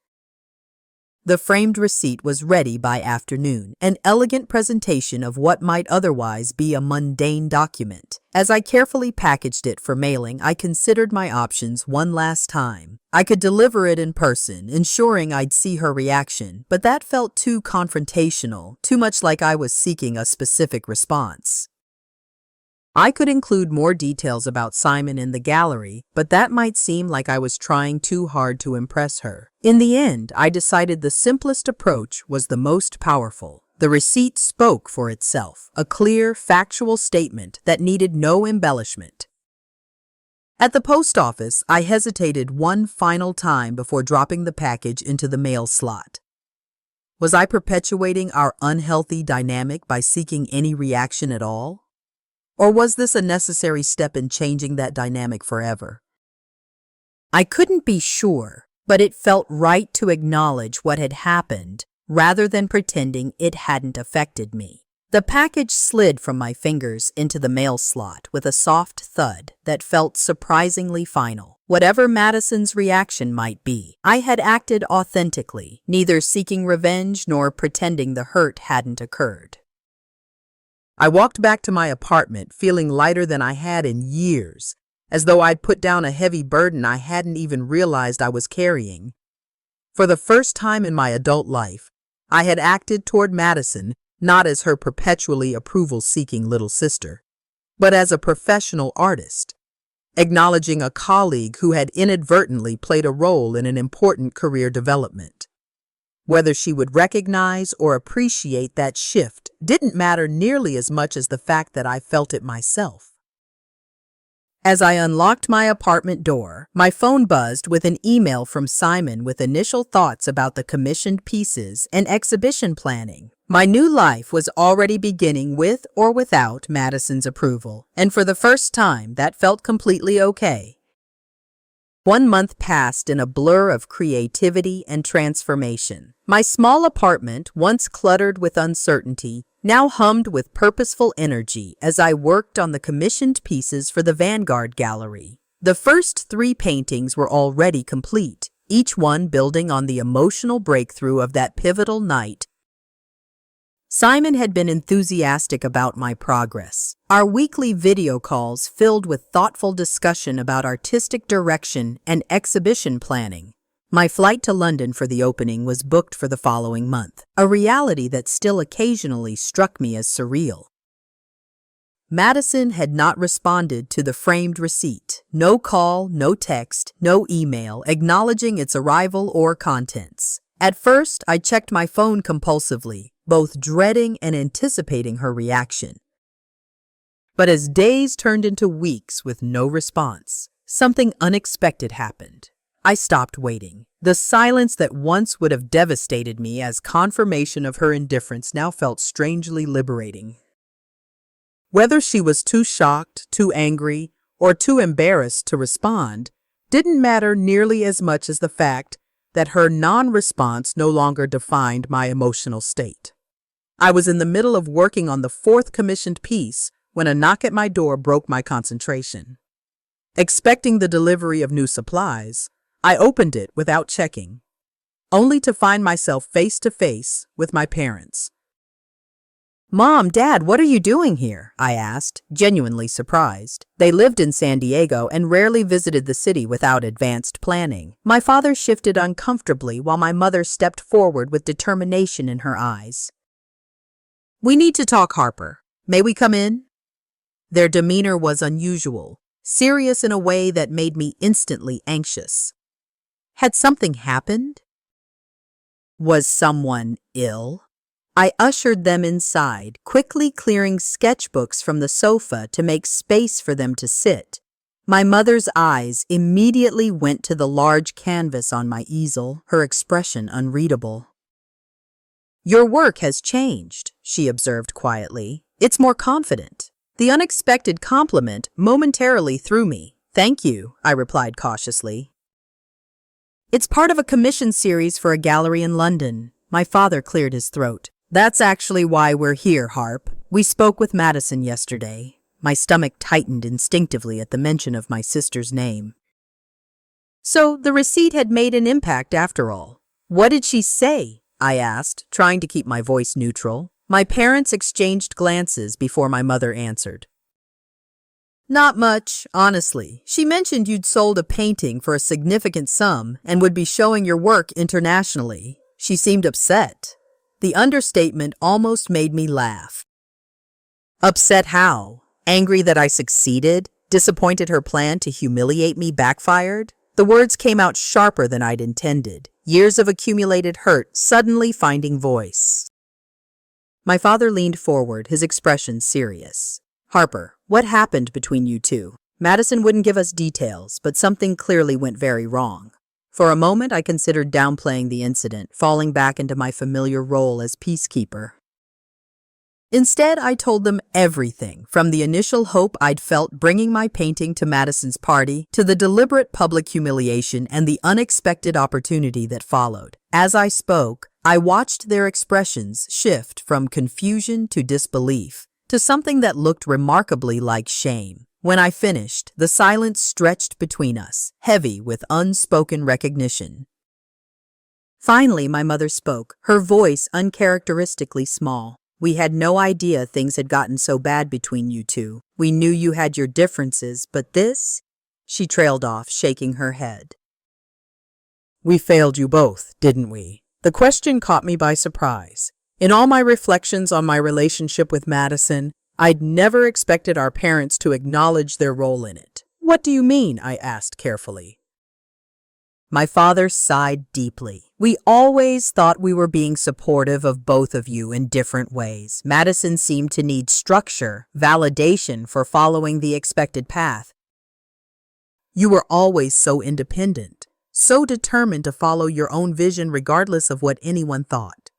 The framed receipt was ready by afternoon, an elegant presentation of what might otherwise be a mundane document. As I carefully packaged it for mailing, I considered my options one last time. I could deliver it in person, ensuring I'd see her reaction, but that felt too confrontational, too much like I was seeking a specific response. I could include more details about Simon in the gallery, but that might seem like I was trying too hard to impress her. In the end, I decided the simplest approach was the most powerful. The receipt spoke for itself, a clear, factual statement that needed no embellishment. At the post office, I hesitated one final time before dropping the package into the mail slot. Was I perpetuating our unhealthy dynamic by seeking any reaction at all? Or was this a necessary step in changing that dynamic forever? I couldn't be sure, but it felt right to acknowledge what had happened rather than pretending it hadn't affected me. The package slid from my fingers into the mail slot with a soft thud that felt surprisingly final. Whatever Madison's reaction might be, I had acted authentically, neither seeking revenge nor pretending the hurt hadn't occurred. I walked back to my apartment feeling lighter than I had in years, as though I'd put down a heavy burden I hadn't even realized I was carrying. For the first time in my adult life, I had acted toward Madison not as her perpetually approval-seeking little sister, but as a professional artist, acknowledging a colleague who had inadvertently played a role in an important career development. Whether she would recognize or appreciate that shift didn't matter nearly as much as the fact that I felt it myself. As I unlocked my apartment door, my phone buzzed with an email from Simon with initial thoughts about the commissioned pieces and exhibition planning. My new life was already beginning with or without Madison's approval, and for the first time, that felt completely okay. 1 month passed in a blur of creativity and transformation. My small apartment, once cluttered with uncertainty, now hummed with purposeful energy as I worked on the commissioned pieces for the Vanguard Gallery. The first 3 paintings were already complete, each one building on the emotional breakthrough of that pivotal night. Simon had been enthusiastic about my progress. Our weekly video calls filled with thoughtful discussion about artistic direction and exhibition planning. My flight to London for the opening was booked for the following month, a reality that still occasionally struck me as surreal. Madison had not responded to the framed receipt. No call, no text, no email acknowledging its arrival or contents. At first, I checked my phone compulsively, both dreading and anticipating her reaction. But as days turned into weeks with no response, something unexpected happened. I stopped waiting. The silence that once would have devastated me as confirmation of her indifference now felt strangely liberating. Whether she was too shocked, too angry, or too embarrassed to respond didn't matter nearly as much as the fact that her non-response no longer defined my emotional state. I was in the middle of working on the 4th commissioned piece when a knock at my door broke my concentration. Expecting the delivery of new supplies, I opened it without checking, only to find myself face to face with my parents. "Mom, Dad, what are you doing here?" I asked, genuinely surprised. They lived in San Diego and rarely visited the city without advanced planning. My father shifted uncomfortably while my mother stepped forward with determination in her eyes. "We need to talk, Harper." May we come in? Their demeanor was unusual, serious in a way that made me instantly anxious. Had something happened? Was someone ill? I ushered them inside, quickly clearing sketchbooks from the sofa to make space for them to sit. My mother's eyes immediately went to the large canvas on my easel, her expression unreadable. Your work has changed, she observed quietly. It's more confident. The unexpected compliment momentarily threw me. Thank you, I replied cautiously. It's part of a commission series for a gallery in London. My father cleared his throat. That's actually why we're here, Harp. We spoke with Madison yesterday. My stomach tightened instinctively at the mention of my sister's name. So the receipt had made an impact after all. What did she say? I asked, trying to keep my voice neutral. My parents exchanged glances before my mother answered. Not much, honestly. She mentioned you'd sold a painting for a significant sum and would be showing your work internationally. She seemed upset. The understatement almost made me laugh. Upset how? Angry that I succeeded? Disappointed her plan to humiliate me backfired? The words came out sharper than I'd intended, years of accumulated hurt suddenly finding voice. My father leaned forward, his expression serious. Harper, what happened between you two? Madison wouldn't give us details, but something clearly went very wrong. For a moment, I considered downplaying the incident, falling back into my familiar role as peacekeeper. Instead, I told them everything, from the initial hope I'd felt bringing my painting to Madison's party to the deliberate public humiliation and the unexpected opportunity that followed. As I spoke, I watched their expressions shift from confusion to disbelief to something that looked remarkably like shame. When I finished, the silence stretched between us, heavy with unspoken recognition. Finally, my mother spoke, her voice uncharacteristically small. We had no idea things had gotten so bad between you two. We knew you had your differences, but this? She trailed off, shaking her head. We failed you both, didn't we? The question caught me by surprise. In all my reflections on my relationship with Madison, I'd never expected our parents to acknowledge their role in it. What do you mean? I asked carefully. My father sighed deeply. We always thought we were being supportive of both of you in different ways. Madison seemed to need structure, validation for following the expected path. You were always so independent, so determined to follow your own vision regardless of what anyone thought.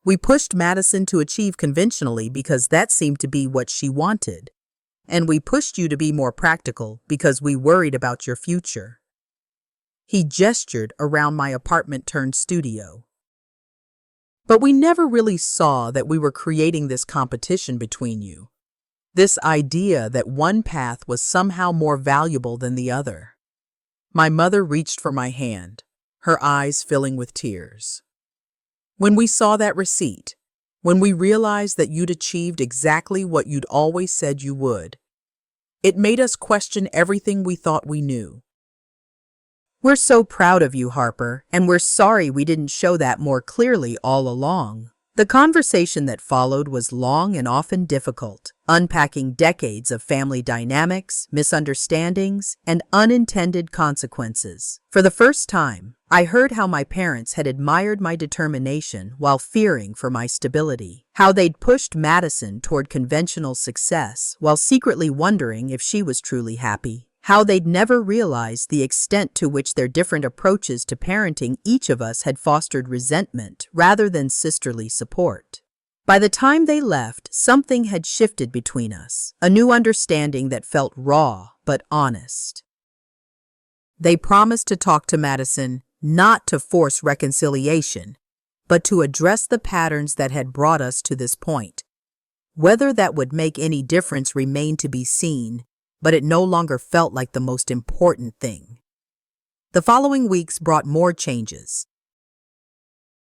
We pushed Madison to achieve conventionally because that seemed to be what she wanted. And we pushed you to be more practical because we worried about your future. He gestured around my apartment-turned-studio. But we never really saw that we were creating this competition between you. This idea that one path was somehow more valuable than the other. My mother reached for my hand, her eyes filling with tears. When we saw that receipt, when we realized that you'd achieved exactly what you'd always said you would, it made us question everything we thought we knew. We're so proud of you, Harper, and we're sorry we didn't show that more clearly all along. The conversation that followed was long and often difficult, unpacking decades of family dynamics, misunderstandings, and unintended consequences. For the first time, I heard how my parents had admired my determination while fearing for my stability, how they'd pushed Madison toward conventional success while secretly wondering if she was truly happy, how they'd never realized the extent to which their different approaches to parenting each of us had fostered resentment rather than sisterly support. By the time they left, something had shifted between us, a new understanding that felt raw but honest. They promised to talk to Madison, not to force reconciliation, but to address the patterns that had brought us to this point. Whether that would make any difference remained to be seen, but it no longer felt like the most important thing. The following weeks brought more changes.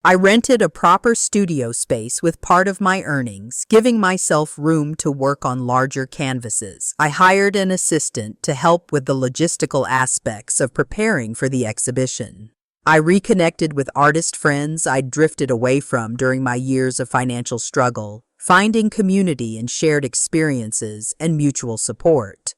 I rented a proper studio space with part of my earnings, giving myself room to work on larger canvases. I hired an assistant to help with the logistical aspects of preparing for the exhibition. I reconnected with artist friends I'd drifted away from during my years of financial struggle, finding community in shared experiences and mutual support.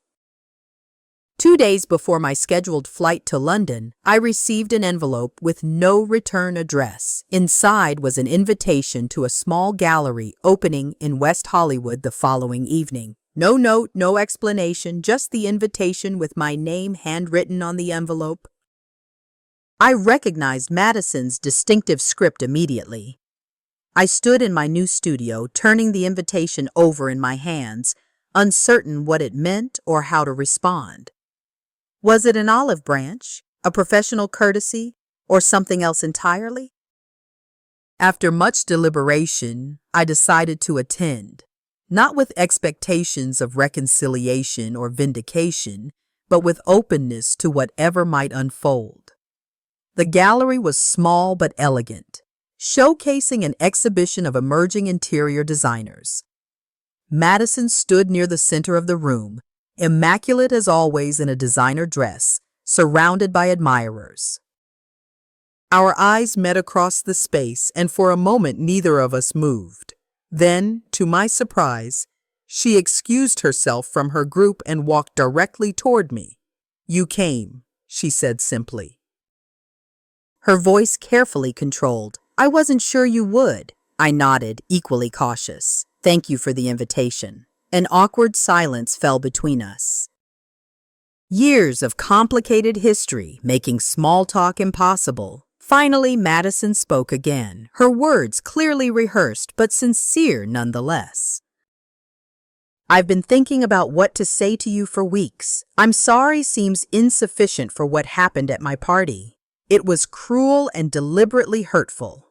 2 days before my scheduled flight to London, I received an envelope with no return address. Inside was an invitation to a small gallery opening in West Hollywood the following evening. No note, no explanation, just the invitation with my name handwritten on the envelope. I recognized Madison's distinctive script immediately. I stood in my new studio, turning the invitation over in my hands, uncertain what it meant or how to respond. Was it an olive branch, a professional courtesy, or something else entirely? After much deliberation, I decided to attend, not with expectations of reconciliation or vindication, but with openness to whatever might unfold. The gallery was small but elegant, showcasing an exhibition of emerging interior designers. Madison stood near the center of the room, immaculate as always in a designer dress, surrounded by admirers. Our eyes met across the space, and for a moment neither of us moved. Then, to my surprise, she excused herself from her group and walked directly toward me. "You came," she said simply. Her voice carefully controlled. "I wasn't sure you would." I nodded, equally cautious. "Thank you for the invitation." An awkward silence fell between us. Years of complicated history making small talk impossible. Finally, Madison spoke again, her words clearly rehearsed but sincere nonetheless. "I've been thinking about what to say to you for weeks. I'm sorry seems insufficient for what happened at my party. It was cruel and deliberately hurtful.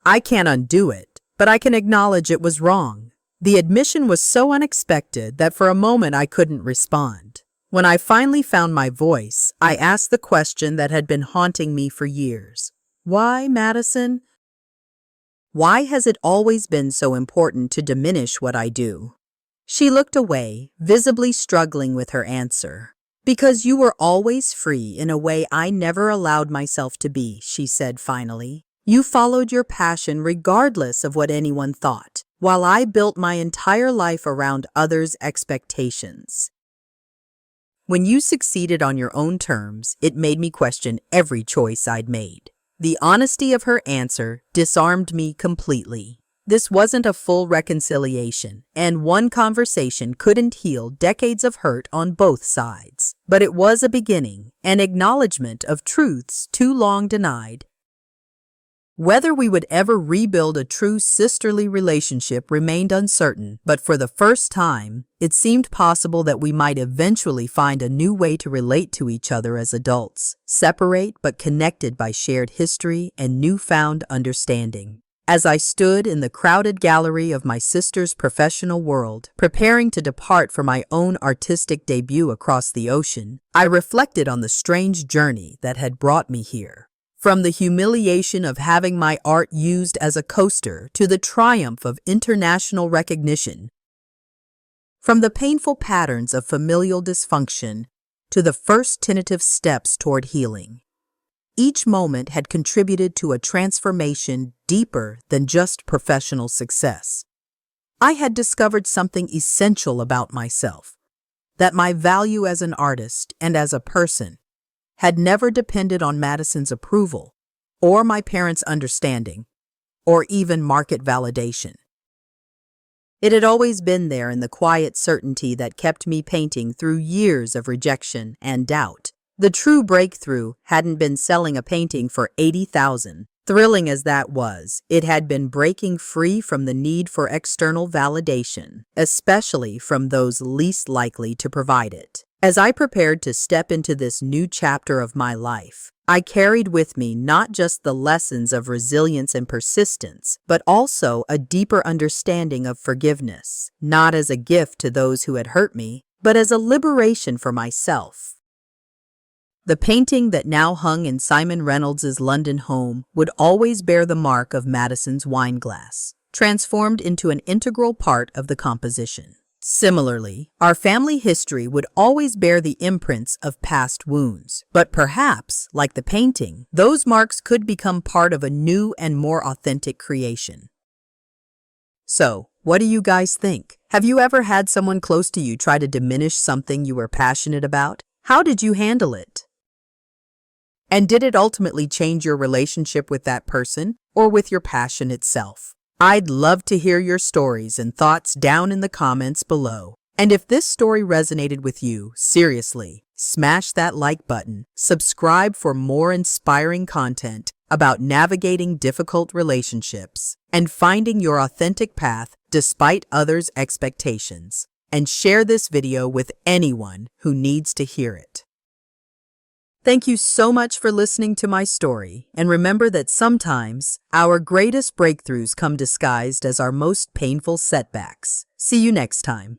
I can't undo it, but I can acknowledge it was wrong." The admission was so unexpected that for a moment I couldn't respond. When I finally found my voice, I asked the question that had been haunting me for years. "Why, Madison? Why has it always been so important to diminish what I do?" She looked away, visibly struggling with her answer. "Because you were always free in a way I never allowed myself to be," she said finally. "You followed your passion regardless of what anyone thought, while I built my entire life around others' expectations. When you succeeded on your own terms, it made me question every choice I'd made." The honesty of her answer disarmed me completely. This wasn't a full reconciliation, and one conversation couldn't heal decades of hurt on both sides. But it was a beginning, an acknowledgement of truths too long denied. Whether we would ever rebuild a true sisterly relationship remained uncertain, but for the first time, it seemed possible that we might eventually find a new way to relate to each other as adults, separate but connected by shared history and newfound understanding. As I stood in the crowded gallery of my sister's professional world, preparing to depart for my own artistic debut across the ocean, I reflected on the strange journey that had brought me here. From the humiliation of having my art used as a coaster to the triumph of international recognition. From the painful patterns of familial dysfunction to the first tentative steps toward healing. Each moment had contributed to a transformation deeper than just professional success. I had discovered something essential about myself, that my value as an artist and as a person had never depended on Madison's approval, or my parents' understanding, or even market validation. It had always been there in the quiet certainty that kept me painting through years of rejection and doubt. The true breakthrough hadn't been selling a painting for $80,000. Thrilling as that was, it had been breaking free from the need for external validation, especially from those least likely to provide it. As I prepared to step into this new chapter of my life, I carried with me not just the lessons of resilience and persistence, but also a deeper understanding of forgiveness, not as a gift to those who had hurt me, but as a liberation for myself. The painting that now hung in Simon Reynolds's London home would always bear the mark of Madison's wine glass, transformed into an integral part of the composition. Similarly, our family history would always bear the imprints of past wounds, but perhaps, like the painting, those marks could become part of a new and more authentic creation. So, what do you guys think? Have you ever had someone close to you try to diminish something you were passionate about? How did you handle it? And did it ultimately change your relationship with that person or with your passion itself? I'd love to hear your stories and thoughts down in the comments below. And if this story resonated with you, seriously, smash that like button, subscribe for more inspiring content about navigating difficult relationships and finding your authentic path despite others' expectations, and share this video with anyone who needs to hear it. Thank you so much for listening to my story, and remember that sometimes our greatest breakthroughs come disguised as our most painful setbacks. See you next time.